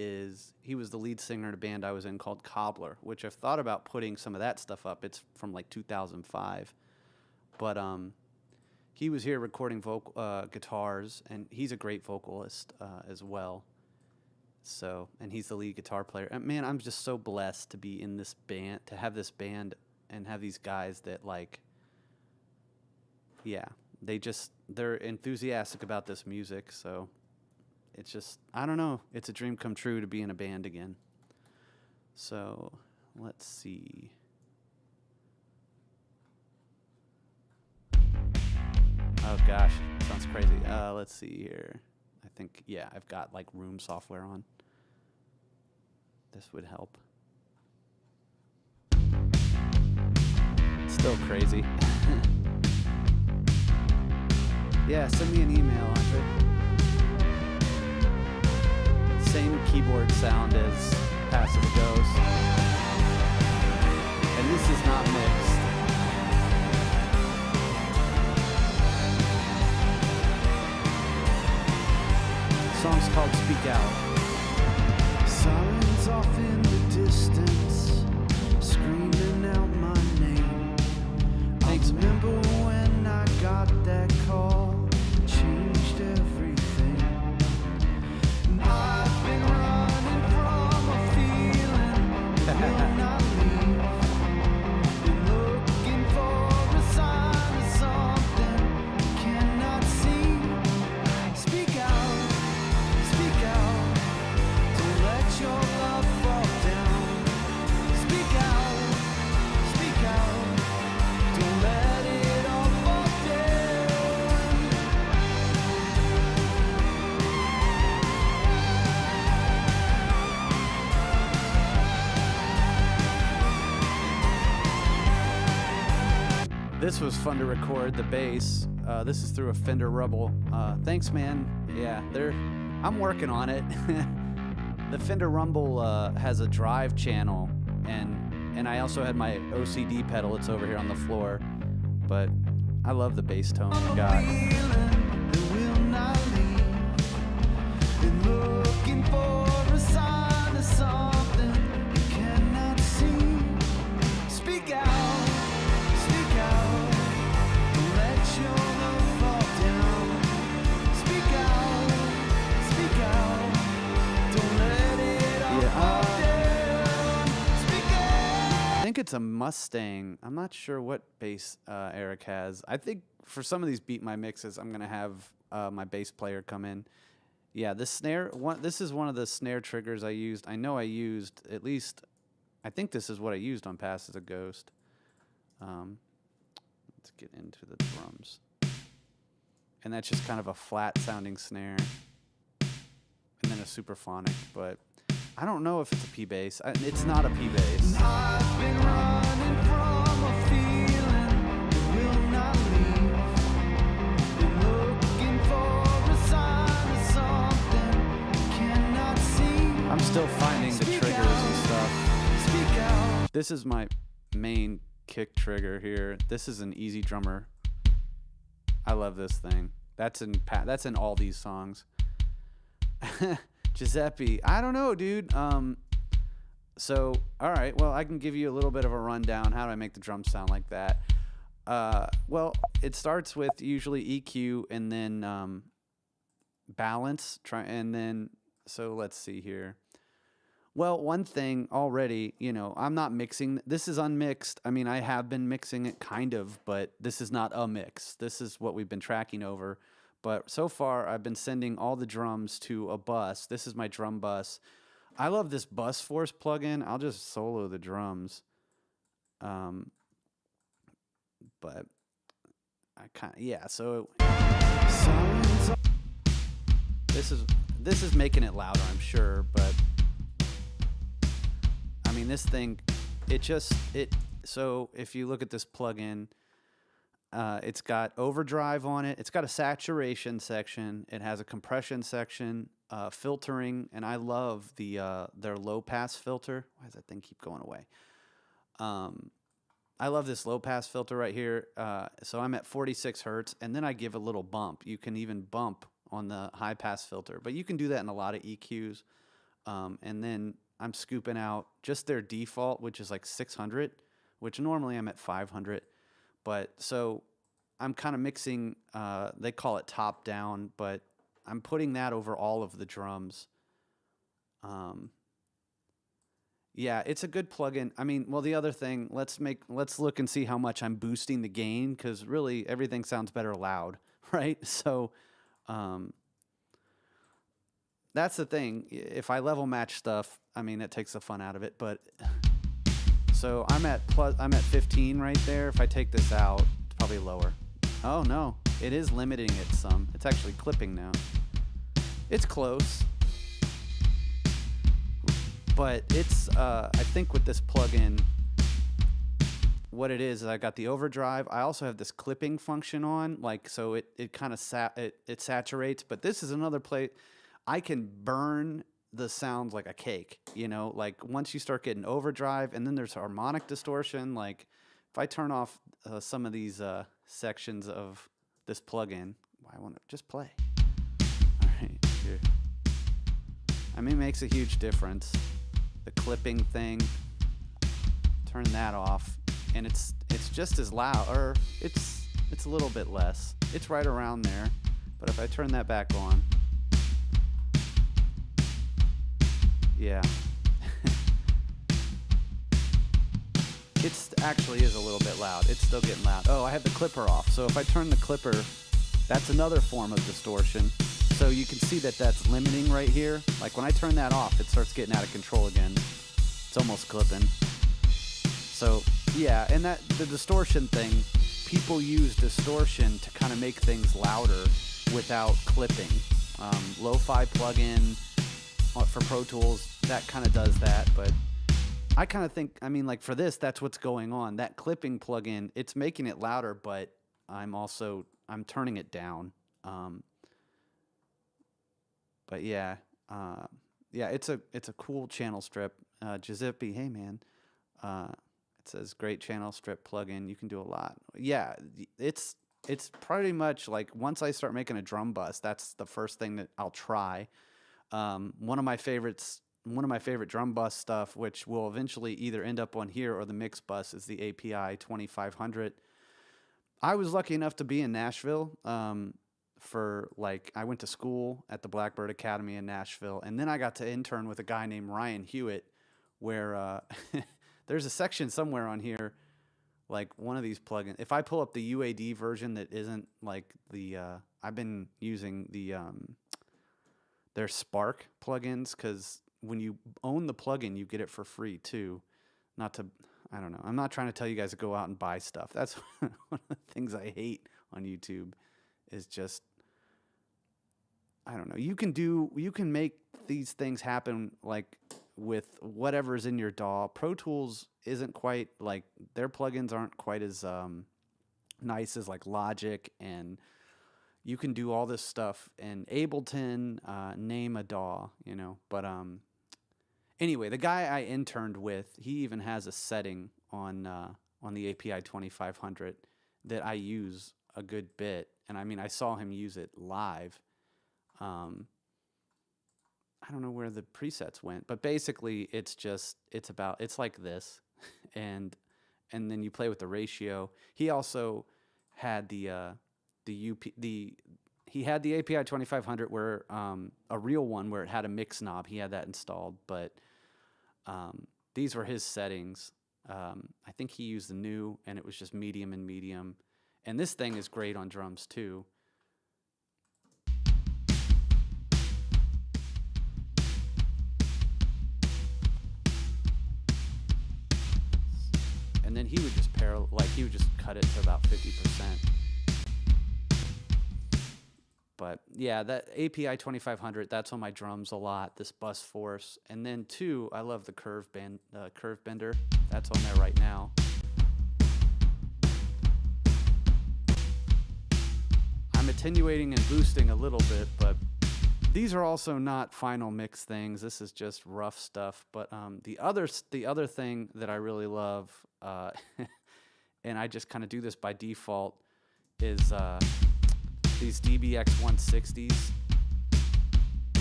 Speaker 1: was the lead singer in a band I was in called Cobbler, which I've thought about putting some of that stuff up. It's from like 2005. but he was here recording guitars, and he's a great vocalist as well. So, and he's the lead guitar player. And man, I'm just so blessed to be in this band, to have this band and have these guys that like, yeah, they're enthusiastic about this music. So it's just, I don't know, it's a dream come true to be in a band again. So let's see. Oh gosh, sounds crazy. Let's see here. I think, yeah, I've got like room software on. This would help. Still crazy. Yeah, send me an email, Andre. Same keyboard sound as Passive Ghost. And this is not mixed. The song's called Speak Out.
Speaker 2: Sirens off in the distance, screaming out my name.
Speaker 1: Thanks,
Speaker 2: I remember when I got that call, changed everything. And I've been running from a feeling that will not leave. Been looking for a sign of something I cannot see. Speak out, speak out. Don't let your love fall down. Speak out, speak out. Don't let it all fall down.
Speaker 1: This was fun to record, the bass. This is through a Fender Rumble. Thanks, man. Yeah, I'm working on it. The Fender Rumble has a drive channel, and I also had my OCD pedal. It's over here on the floor. But I love the bass tone I got.
Speaker 2: Feeling that will not leave. Been looking for a sign of something you cannot see. Speak out, speak out. Don't let your love fall down. Speak out, speak out. Don't let it all fall down. Speak out.
Speaker 1: I think it's a Mustang. I'm not sure what bass Eric has. I think for some of these Beat My Mixes, I'm gonna have my bass player come in. Yeah, this snare. This is one of the snare triggers I used. I know I used at least. I think this is what I used on Pass as a Ghost. Let's get into the drums, and that's just kind of a flat sounding snare, and then a superphonic. But I don't know if it's a P bass. It's not a P bass.
Speaker 2: I've been running from a feeling that will not leave. Been looking for a sign of something I cannot see.
Speaker 1: I'm still finding the
Speaker 2: Speak
Speaker 1: triggers
Speaker 2: out.
Speaker 1: and stuff.
Speaker 2: Speak out.
Speaker 1: This is my main kick trigger here. This is an Easy Drummer. I love this thing. That's in all these songs. Giuseppe, I don't know, dude. So, all right. Well, I can give you a little bit of a rundown. How do I make the drums sound like that? Well, it starts with usually EQ and then balance. So let's see here. Well, one thing already, I'm not mixing. This is unmixed. I mean, I have been mixing it kind of, but this is not a mix. This is what we've been tracking over. But so far, I've been sending all the drums to a bus. This is my drum bus. I love this Bus Force plugin. I'll just solo the drums. But I kind of, yeah, so
Speaker 2: Silence.
Speaker 1: this is making it louder, I'm sure, but I mean, this thing, so if you look at this plugin, it's got overdrive on it. It's got a saturation section. It has a compression section, filtering, and I love their low pass filter. Why does that thing keep going away? I love this low pass filter right here. So I'm at 46 hertz, and then I give a little bump. You can even bump on the high pass filter, but you can do that in a lot of EQs. And then I'm scooping out just their default, which is like 600, which normally I'm at 500. But so I'm kind of mixing, they call it top down, but I'm putting that over all of the drums. Yeah, it's a good plugin. I mean, well, the other thing, let's look and see how much I'm boosting the gain, because really everything sounds better loud, right? So that's the thing. If I level match stuff, I mean, it takes the fun out of it. But so I'm at 15 right there. If I take this out, it's probably lower. Oh no, it is limiting it some. It's actually clipping now. It's close. But it's, I think with this plugin, what it is I got the overdrive. I also have this clipping function on, like, so it kind of it saturates. But this is another play. I can burn the sounds like a cake, you know, like once you start getting overdrive, and then there's harmonic distortion. Like if I turn off some of these sections of this plugin, I want to just play. All right, here. I mean, it makes a huge difference. The clipping thing, turn that off, and it's just as loud, or it's a little bit less. It's right around there, but if I turn that back on, yeah, it actually is a little bit loud. It's still getting loud. Oh, I have the clipper off, so if I turn the clipper, that's another form of distortion. So you can see that that's limiting right here. Like when I turn that off, it starts getting out of control again. It's almost clipping. So yeah, and that the distortion thing, people use distortion to kind of make things louder without clipping. Lo-fi plugin for Pro Tools, that kind of does that. But I kind of think, I mean, like for this, that's what's going on. That clipping plugin, it's making it louder, but I'm turning it down. But yeah, it's a cool channel strip. Giuseppe, hey man, it says great channel strip plugin. You can do a lot. Yeah, it's pretty much like once I start making a drum bus, that's the first thing that I'll try. One of my favorite drum bus stuff, which will eventually either end up on here or the mix bus, is the API 2500. I was lucky enough to be in Nashville. I went to school at the Blackbird Academy in Nashville, and then I got to intern with a guy named Ryan Hewitt, where there's a section somewhere on here, like one of these plugins. If I pull up the UAD version that isn't like the, I've been using their Spark plugins, because when you own the plugin, you get it for free too. I don't know. I'm not trying to tell you guys to go out and buy stuff. That's one of the things I hate on YouTube. Is just, I don't know. You can make these things happen like with whatever's in your DAW. Pro Tools isn't quite like, their plugins aren't quite as nice as like Logic, and you can do all this stuff in Ableton, name a DAW, you know. But anyway, the guy I interned with, he even has a setting on the API 2500 that I use a good bit. And I mean, I saw him use it live. I don't know where the presets went, but basically it's like this, and then you play with the ratio. He also had he had the API 2500 where a real one where it had a mix knob. He had that installed, but these were his settings. I think he used the new, and it was just medium and medium. And this thing is great on drums too. And then he would just cut it to about 50%. But yeah, that API 2500, that's on my drums a lot, this Bus Force. And then too, I love the Curve Bender. That's on there right now. I'm attenuating and boosting a little bit, but these are also not final mix things. This is just rough stuff. But the other thing that I really love, and I just kind of do this by default, is these DBX 160s,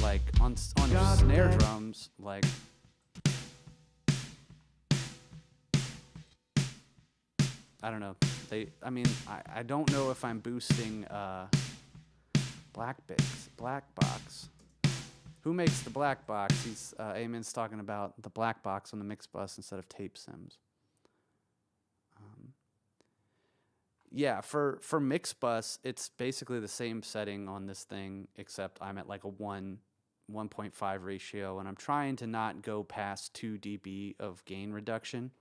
Speaker 1: like on snare drums, like. I don't know. I mean, I don't know if I'm boosting black box. Who makes the black box? Eamon's talking about the black box on the mix bus instead of tape sims. Yeah, for mix bus, it's basically the same setting on this thing, except I'm at like a 1.5 ratio, and I'm trying to not go past 2 dB of gain reduction.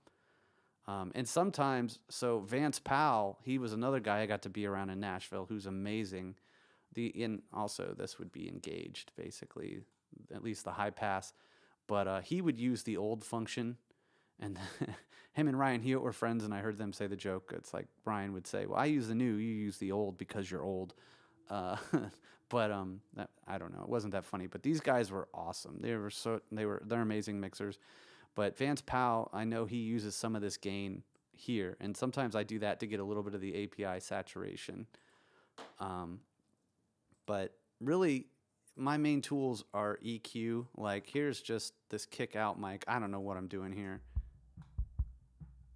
Speaker 1: And sometimes, so Vance Powell, he was another guy I got to be around in Nashville who's amazing. Also, this would be engaged, basically, at least the high pass. But he would use the old function, and him and Ryan Hewitt were friends, and I heard them say the joke. It's like Ryan would say, well, I use the new, you use the old because you're old. But I don't know, it wasn't that funny. But these guys were awesome. They're amazing mixers. But Vance Powell, I know he uses some of this gain here, and sometimes I do that to get a little bit of the API saturation. But really, my main tools are EQ. Like, here's just this kick out mic. I don't know what I'm doing here.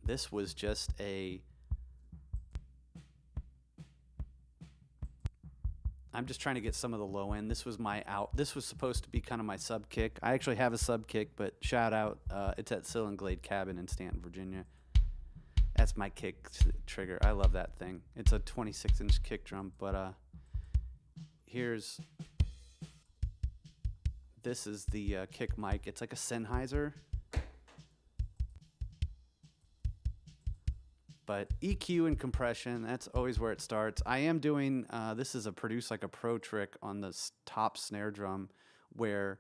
Speaker 1: This was just I'm just trying to get some of the low end. This was this was supposed to be kind of my sub kick. I actually have a sub kick, but shout out, it's at Sill and Glade Cabin in Stanton, Virginia. That's my kick trigger. I love that thing. It's a 26-inch kick drum, but this is the kick mic. It's like a Sennheiser. But EQ and compression, that's always where it starts. I am doing, this is a Produce Like a Pro trick on the top snare drum, where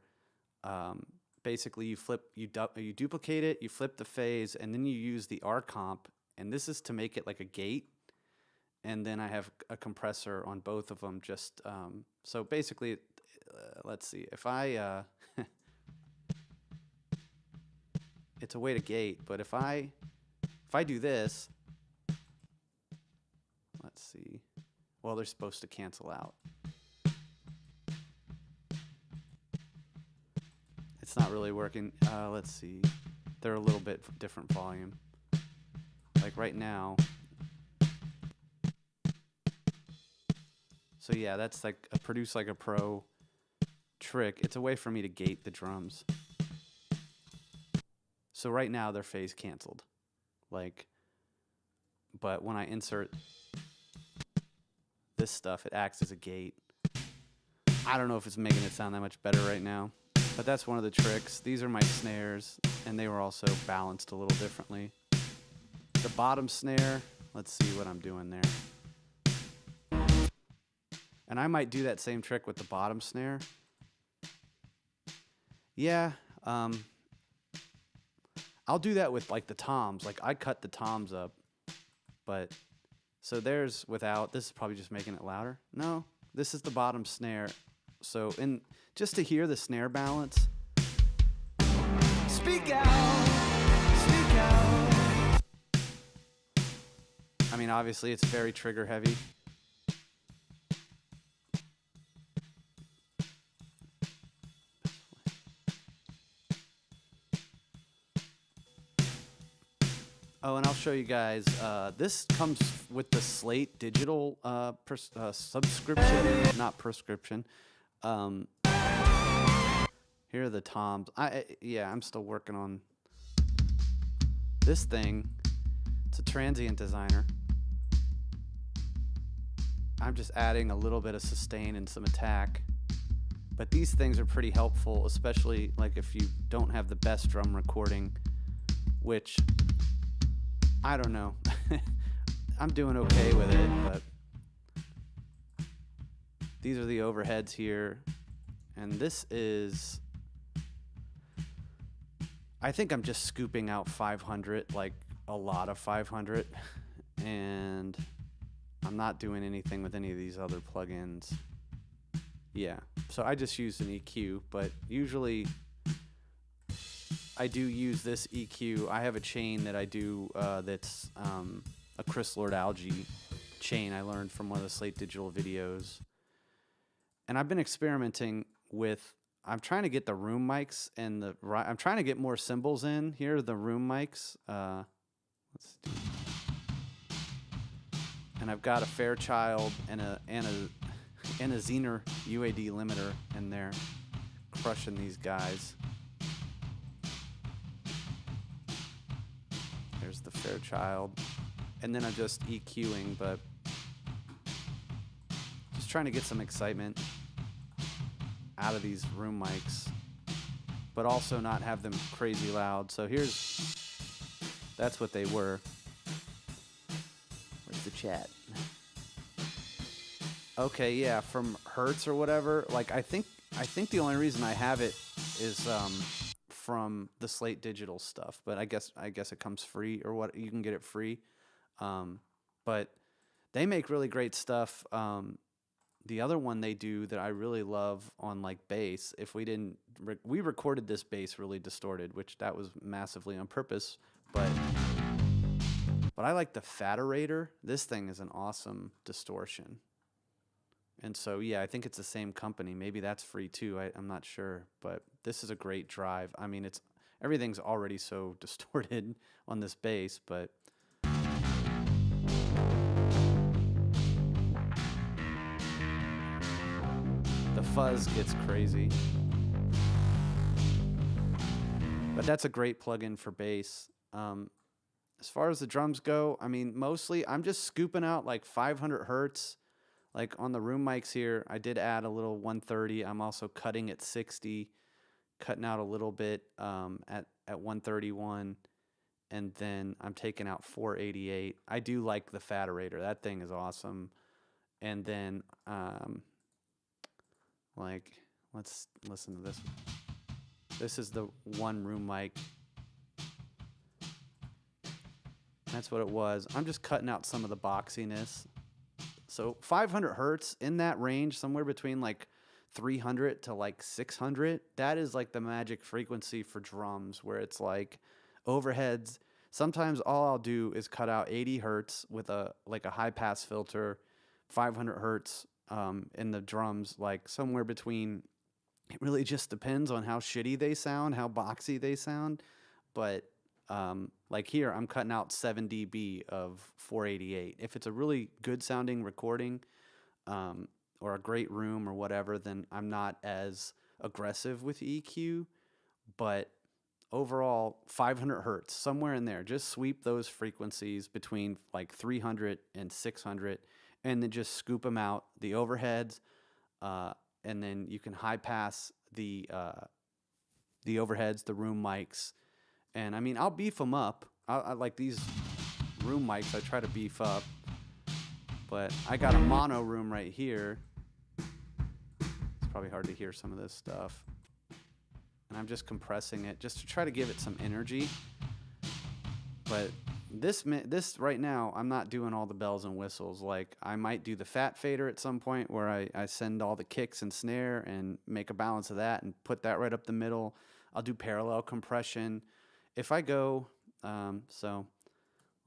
Speaker 1: basically you duplicate it, you flip the phase, and then you use the R comp, and this is to make it like a gate. And then I have a compressor on both of them. Just so basically, let's see if I it's a way to gate, but if I do this. Let's see. Well, they're supposed to cancel out. It's not really working. Let's see. They're a little bit different volume. Like right now. So yeah, that's like a Produce Like a Pro trick. It's a way for me to gate the drums. So right now they're phase canceled. But when I insert this stuff, it acts as a gate. I don't know if it's making it sound that much better right now, but that's one of the tricks. These are my snares, and they were also balanced a little differently. The bottom snare, let's see what I'm doing there. And I might do that same trick with the bottom snare. Yeah, I'll do that with like the toms. Like I cut the toms up, but so there's without, this is probably just making it louder. No, this is the bottom snare. So just to hear the snare balance. Speak out, speak out. I mean, obviously it's very trigger heavy. Oh, and I'll show you guys. This comes with the Slate digital subscription, not prescription. Here are the toms. I'm still working on this thing. It's a transient designer. I'm just adding a little bit of sustain and some attack. But these things are pretty helpful, especially like if you don't have the best drum recording, which I don't know. I'm doing okay with it, but these are the overheads here. And this is, I think I'm just scooping out 500, like a lot of 500. And I'm not doing anything with any of these other plugins. Yeah, so I just used an EQ, but usually I do use this EQ. I have a chain that I do that's a Chris Lord Algae chain I learned from one of the Slate Digital videos. And I've been experimenting with, I'm trying to get the room mics and I'm trying to get more cymbals in. Here are the room mics. Let's do. And I've got a Fairchild and a Zener UAD limiter in there, crushing these guys. There's the Fairchild. And then I'm just EQing, but just trying to get some excitement out of these room mics, but also not have them crazy loud. So that's what they were. Where's the chat? Okay, yeah, from Hertz or whatever. Like I think the only reason I have it is from the Slate Digital stuff, but I guess it comes free, or what, you can get it free. But they make really great stuff. The other one they do that I really love on like bass, if we didn't, we recorded this bass really distorted, which that was massively on purpose, but I like the Faterator. This thing is an awesome distortion. And so, yeah, I think it's the same company. Maybe that's free too. I'm not sure, but this is a great drive. I mean, everything's already so distorted on this bass, but the fuzz gets crazy. But that's a great plugin for bass. As far as the drums go, I mean, mostly I'm just scooping out like 500 hertz. Like on the room mics here, I did add a little 130. I'm also cutting at 60, cutting out a little bit at 131, and then I'm taking out 488. I do like the Faterator. That thing is awesome. And then like, let's listen to this. This is the one room mic. That's what it was. I'm just cutting out some of the boxiness. So 500 hertz, in that range, somewhere between like 300 to like 600, that is like the magic frequency for drums, where it's like overheads. Sometimes all I'll do is cut out 80 hertz with a high pass filter, 500 hertz in the drums, like somewhere between. It really just depends on how shitty they sound, how boxy they sound. But like here, I'm cutting out 7 dB of 488. If it's a really good sounding recording or a great room or whatever, then I'm not as aggressive with EQ. But overall, 500 hertz, somewhere in there. Just sweep those frequencies between like 300 and 600, and then just scoop them out, the overheads, and then you can high pass the overheads, the room mics. And I mean, I'll beef them up. I like these room mics, I try to beef up. But I got a mono room right here. It's probably hard to hear some of this stuff. And I'm just compressing it just to try to give it some energy. But this right now, I'm not doing all the bells and whistles. Like, I might do the fat fader at some point, where I send all the kicks and snare and make a balance of that and put that right up the middle. I'll do parallel compression. If I go, so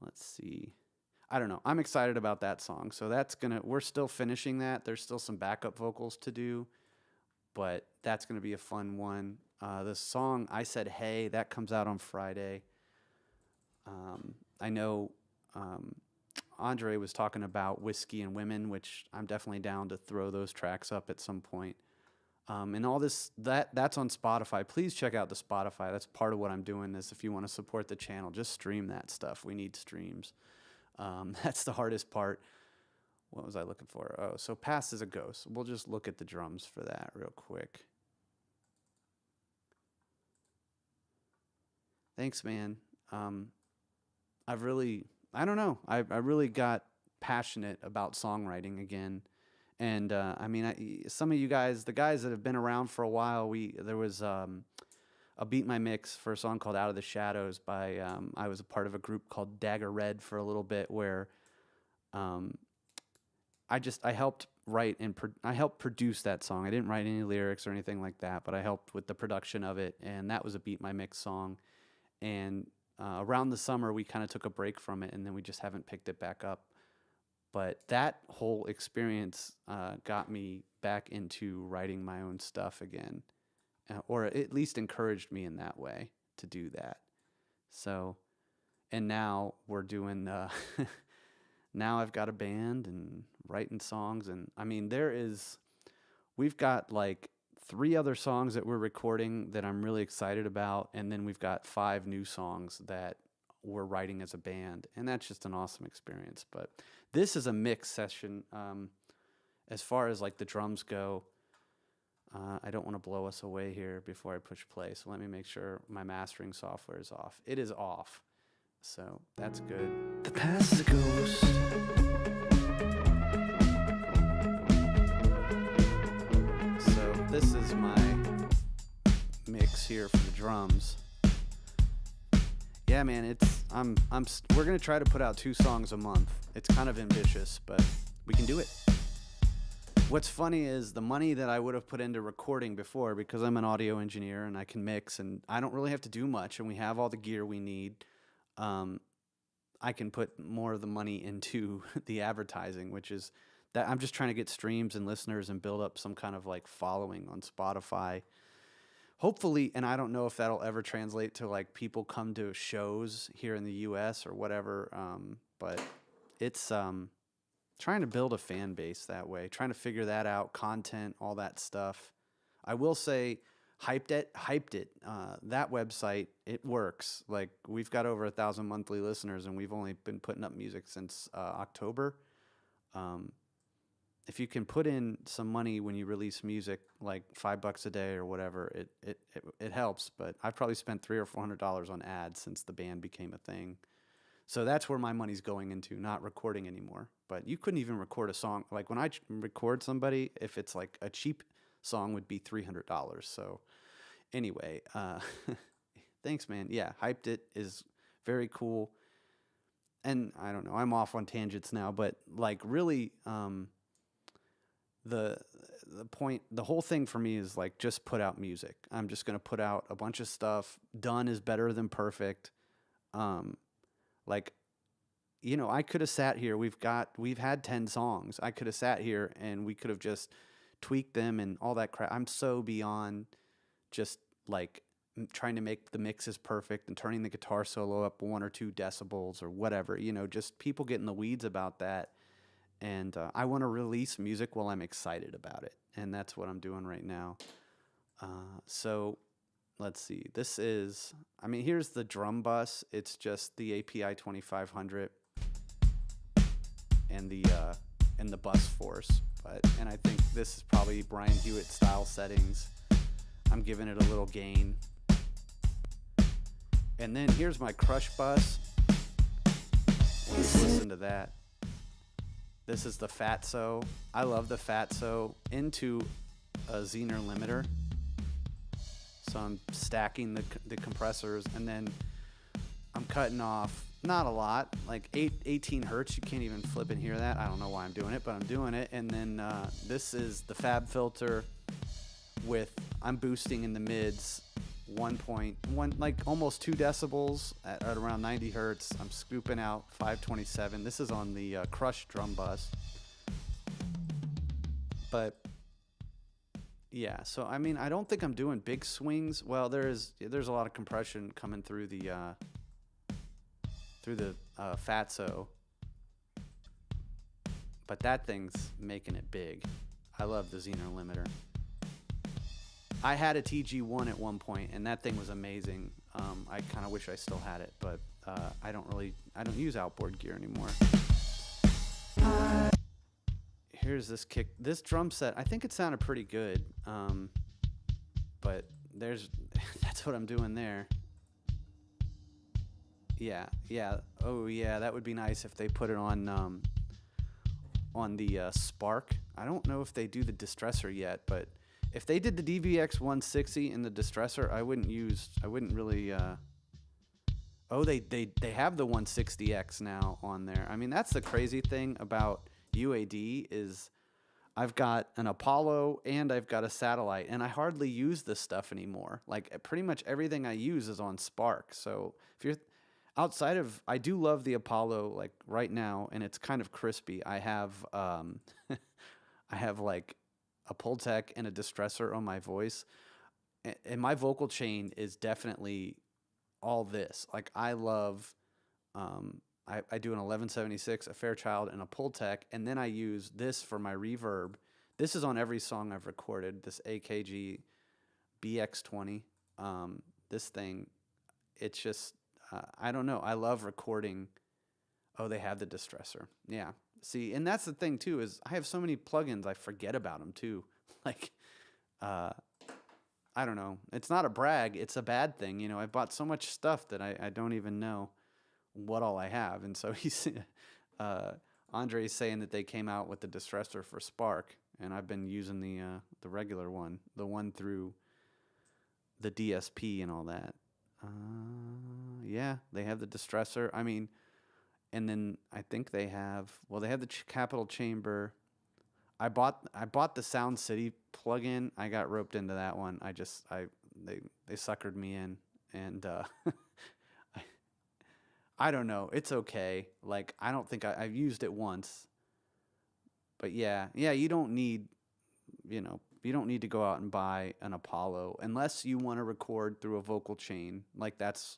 Speaker 1: let's see. I don't know. I'm excited about that song. So we're still finishing that. There's still some backup vocals to do, but that's going to be a fun one. The song, I Said Hey, that comes out on Friday. I know Andre was talking about Whiskey and Women, which I'm definitely down to throw those tracks up at some point. And all this, that's on Spotify. Please check out the Spotify. That's part of what I'm doing this. If you want to support the channel, just stream that stuff. We need streams. That's the hardest part. What was I looking for? Oh, so Pass as a Ghost. We'll just look at the drums for that real quick. Thanks, man. I don't know. I really got passionate about songwriting again. And I mean, some of you guys, the guys that have been around for a while, there was a Beat My Mix for a song called Out of the Shadows by, I was a part of a group called Dagger Red for a little bit, where I helped write and I helped produce that song. I didn't write any lyrics or anything like that, but I helped with the production of it, and that was a Beat My Mix song. And around the summer, we kind of took a break from it, and then we just haven't picked it back up. But that whole experience got me back into writing my own stuff again, or at least encouraged me in that way to do that. So, and now we're doing now I've got a band and writing songs. And I mean, we've got like 3 other songs that we're recording that I'm really excited about. And then we've got 5 new songs that we're writing as a band. And that's just an awesome experience. But this is a mix session. As far as like the drums go, I don't want to blow us away here before I push play. So let me make sure my mastering software is off. It is off. So that's good.
Speaker 2: The past is a ghost.
Speaker 1: So this is my mix here for the drums. Yeah, man, we're gonna try to put out 2 songs a month. It's kind of ambitious, but we can do it. What's funny is the money that I would have put into recording before, because I'm an audio engineer and I can mix and I don't really have to do much and we have all the gear we need. I can put more of the money into the advertising, which is that I'm just trying to get streams and listeners and build up some kind of like following on Spotify. Hopefully, and I don't know if that'll ever translate to like people come to shows here in the US or whatever, but it's trying to build a fan base that way, trying to figure that out, content, all that stuff. I will say, hyped it. That website, it works. Like we've got over 1,000 monthly listeners, and we've only been putting up music since October. If you can put in some money when you release music, like $5 a day or whatever, it helps. But I've probably spent $300 or $400 on ads since the band became a thing. So that's where my money's going into, not recording anymore. But you couldn't even record a song. Like when I record somebody, if it's like a cheap song would be $300. So anyway, thanks, man. Yeah, Hyped It is very cool. And I don't know, I'm off on tangents now, but like really the point, the whole thing for me is like just put out music. I'm just going to put out a bunch of stuff. Done is better than perfect. Like, you know, I could have sat here. We've had 10 songs. I could have sat here and we could have just tweaked them and all that crap. I'm so beyond just like trying to make the mixes perfect and turning the guitar solo up 1 or 2 decibels or whatever, you know, just people get in the weeds about that. And I want to release music while I'm excited about it. And that's what I'm doing right now. So let's see. Here's the drum bus. It's just the API 2500 and the bus force. And I think this is probably Brian Hewitt style settings. I'm giving it a little gain. And then here's my crush bus. Let's listen to that. This is the Fatso. I love the Fatso into a Zener limiter. So I'm stacking the compressors, and then I'm cutting off, not a lot, like 18 hertz. You can't even flip and hear that. I don't know why I'm doing it, but I'm doing it. And then this is the Fab filter I'm boosting in the mids 1.1, like almost 2 decibels at around 90 hertz. I'm scooping out 527. This is on the Crush drum bus. But yeah, so I mean, I don't think I'm doing big swings. Well, there's a lot of compression coming through the Fatso, but that thing's making it big. I love the Zener limiter. I had a TG1 at one point, and that thing was amazing. I kind of wish I still had it, but I don't use outboard gear anymore. Here's this drum set. I think it sounded pretty good, but that's what I'm doing there. Yeah. Oh yeah, that would be nice if they put it on the Spark. I don't know if they do the distressor yet, but if they did the DVX 160 in the distressor, I wouldn't really. Oh, they have the 160X now on there. I mean, that's the crazy thing about UAD is I've got an Apollo and I've got a satellite, and I hardly use this stuff anymore. Like pretty much everything I use is on Spark. So if you're outside of, I do love the Apollo like right now, and it's kind of crispy. I have I have like a Pultec and a distressor on my voice, and my vocal chain is definitely all this. Like I love I do an 1176, a Fairchild, and a Pultec, and then I use this for my reverb. This is on every song I've recorded. This AKG BX20. This thing, it's just I don't know. I love recording. Oh, they have the distressor. Yeah. See, and that's the thing too, is I have so many plugins I forget about them too. Like, I don't know. It's not a brag. It's a bad thing. You know, I bought so much stuff that I don't even know what all I have. And so Andre's saying that they came out with the distressor for Spark, and I've been using the regular one, the one through the DSP and all that. Yeah, they have the distressor. I mean, and then I think they have, well, they have the Capital Chamber. I bought the Sound City plugin. I got roped into that one. They suckered me in, and I don't know. It's okay. Like, I don't think I've used it once, but yeah, you don't need, you don't need to go out and buy an Apollo unless you want to record through a vocal chain. Like that's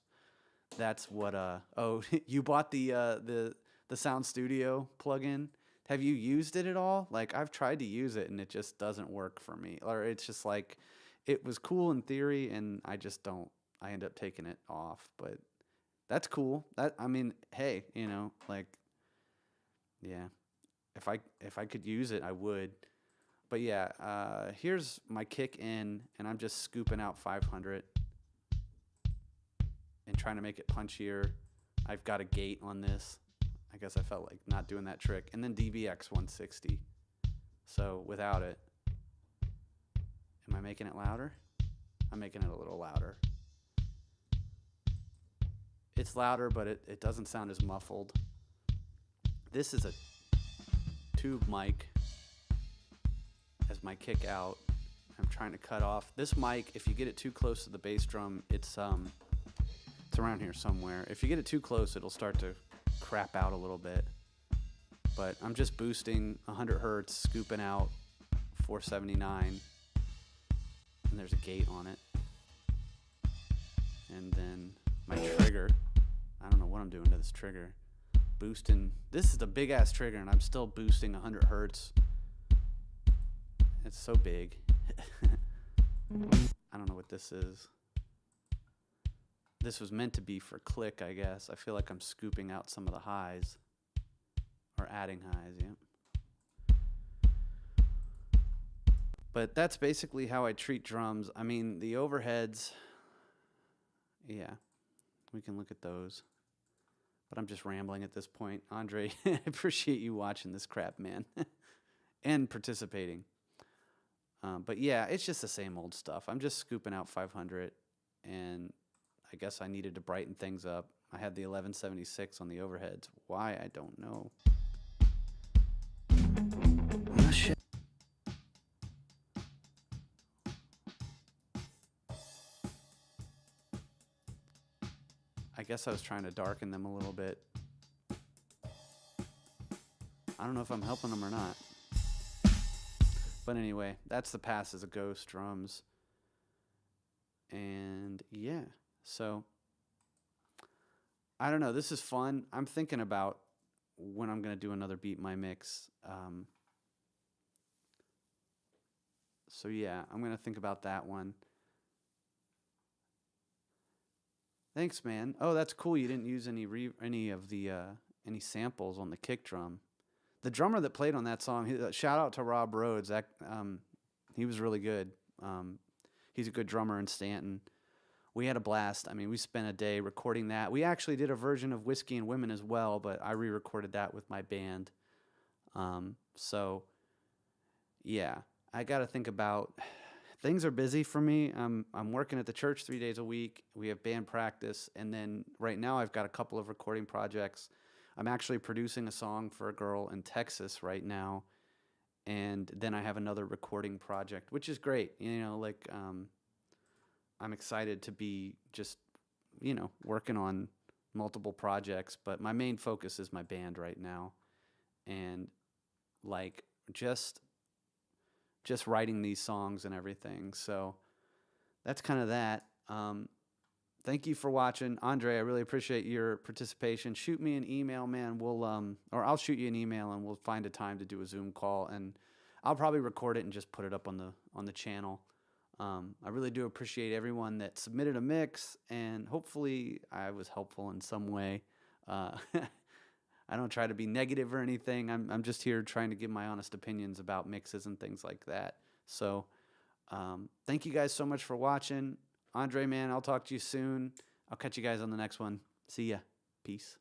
Speaker 1: what oh, you bought the Sound Studio plugin. Have you used it at all? Like, I've tried to use it and it just doesn't work for me. Or it's just like, it was cool in theory and I end up taking it off, but that's cool. I mean, hey, like, yeah, if I could use it, I would. But yeah, here's my kick in, and I'm just scooping out 500 and trying to make it punchier. I've got a gate on this. I guess I felt like not doing that trick. And then DBX 160. So without it, am I making it louder? I'm making it a little louder. It's louder, but it doesn't sound as muffled. This is a tube mic as my kick out. I'm trying to cut off. This mic, if you get it too close to the bass drum, it's around here somewhere. If you get it too close, it'll start to crap out a little bit. But I'm just boosting 100 hertz, scooping out 479, and there's a gate on it. And then my trigger, I don't know what I'm doing to this trigger. Boosting, this is a big ass trigger and I'm still boosting 100 hertz. It's so big. I don't know what this is. This was meant to be for click, I guess. I feel like I'm scooping out some of the highs. Or adding highs, yeah. But that's basically how I treat drums. I mean, the overheads, yeah, we can look at those. But I'm just rambling at this point. Andre, I appreciate you watching this crap, man. And participating. But yeah, it's just the same old stuff. I'm just scooping out 500, and I guess I needed to brighten things up. I had the 1176 on the overheads. Why, I don't know. I guess I was trying to darken them a little bit. I don't know if I'm helping them or not. But anyway, that's the Pass as a Ghost drums. And yeah, so I don't know. This is fun. I'm thinking about when I'm going to do another Beat My Mix. So yeah, I'm going to think about that one. Thanks, man. Oh, that's cool. You didn't use any of the any samples on the kick drum. The drummer that played on that song, shout out to Rob Rhodes. He was really good. He's a good drummer in Stanton. We had a blast. I mean, we spent a day recording that. We actually did a version of Whiskey and Women as well, but I re-recorded that with my band. So, yeah, I got to think about. Things are busy for me. I'm working at the church 3 days a week. We have band practice, and then right now I've got a couple of recording projects. I'm actually producing a song for a girl in Texas right now, and then I have another recording project, which is great. I'm excited to be just, working on multiple projects, but my main focus is my band right now, and just writing these songs and everything. So that's kind of that. thank you for watching, Andre. I really appreciate your participation. Shoot me an email, man. We'll or I'll shoot you an email, and we'll find a time to do a Zoom call, and I'll probably record it and just put it up on the channel. I really do appreciate everyone that submitted a mix, and hopefully I was helpful in some way. I don't try to be negative or anything. I'm just here trying to give my honest opinions about mixes and things like that. So thank you guys so much for watching. Andre, man, I'll talk to you soon. I'll catch you guys on the next one. See ya. Peace.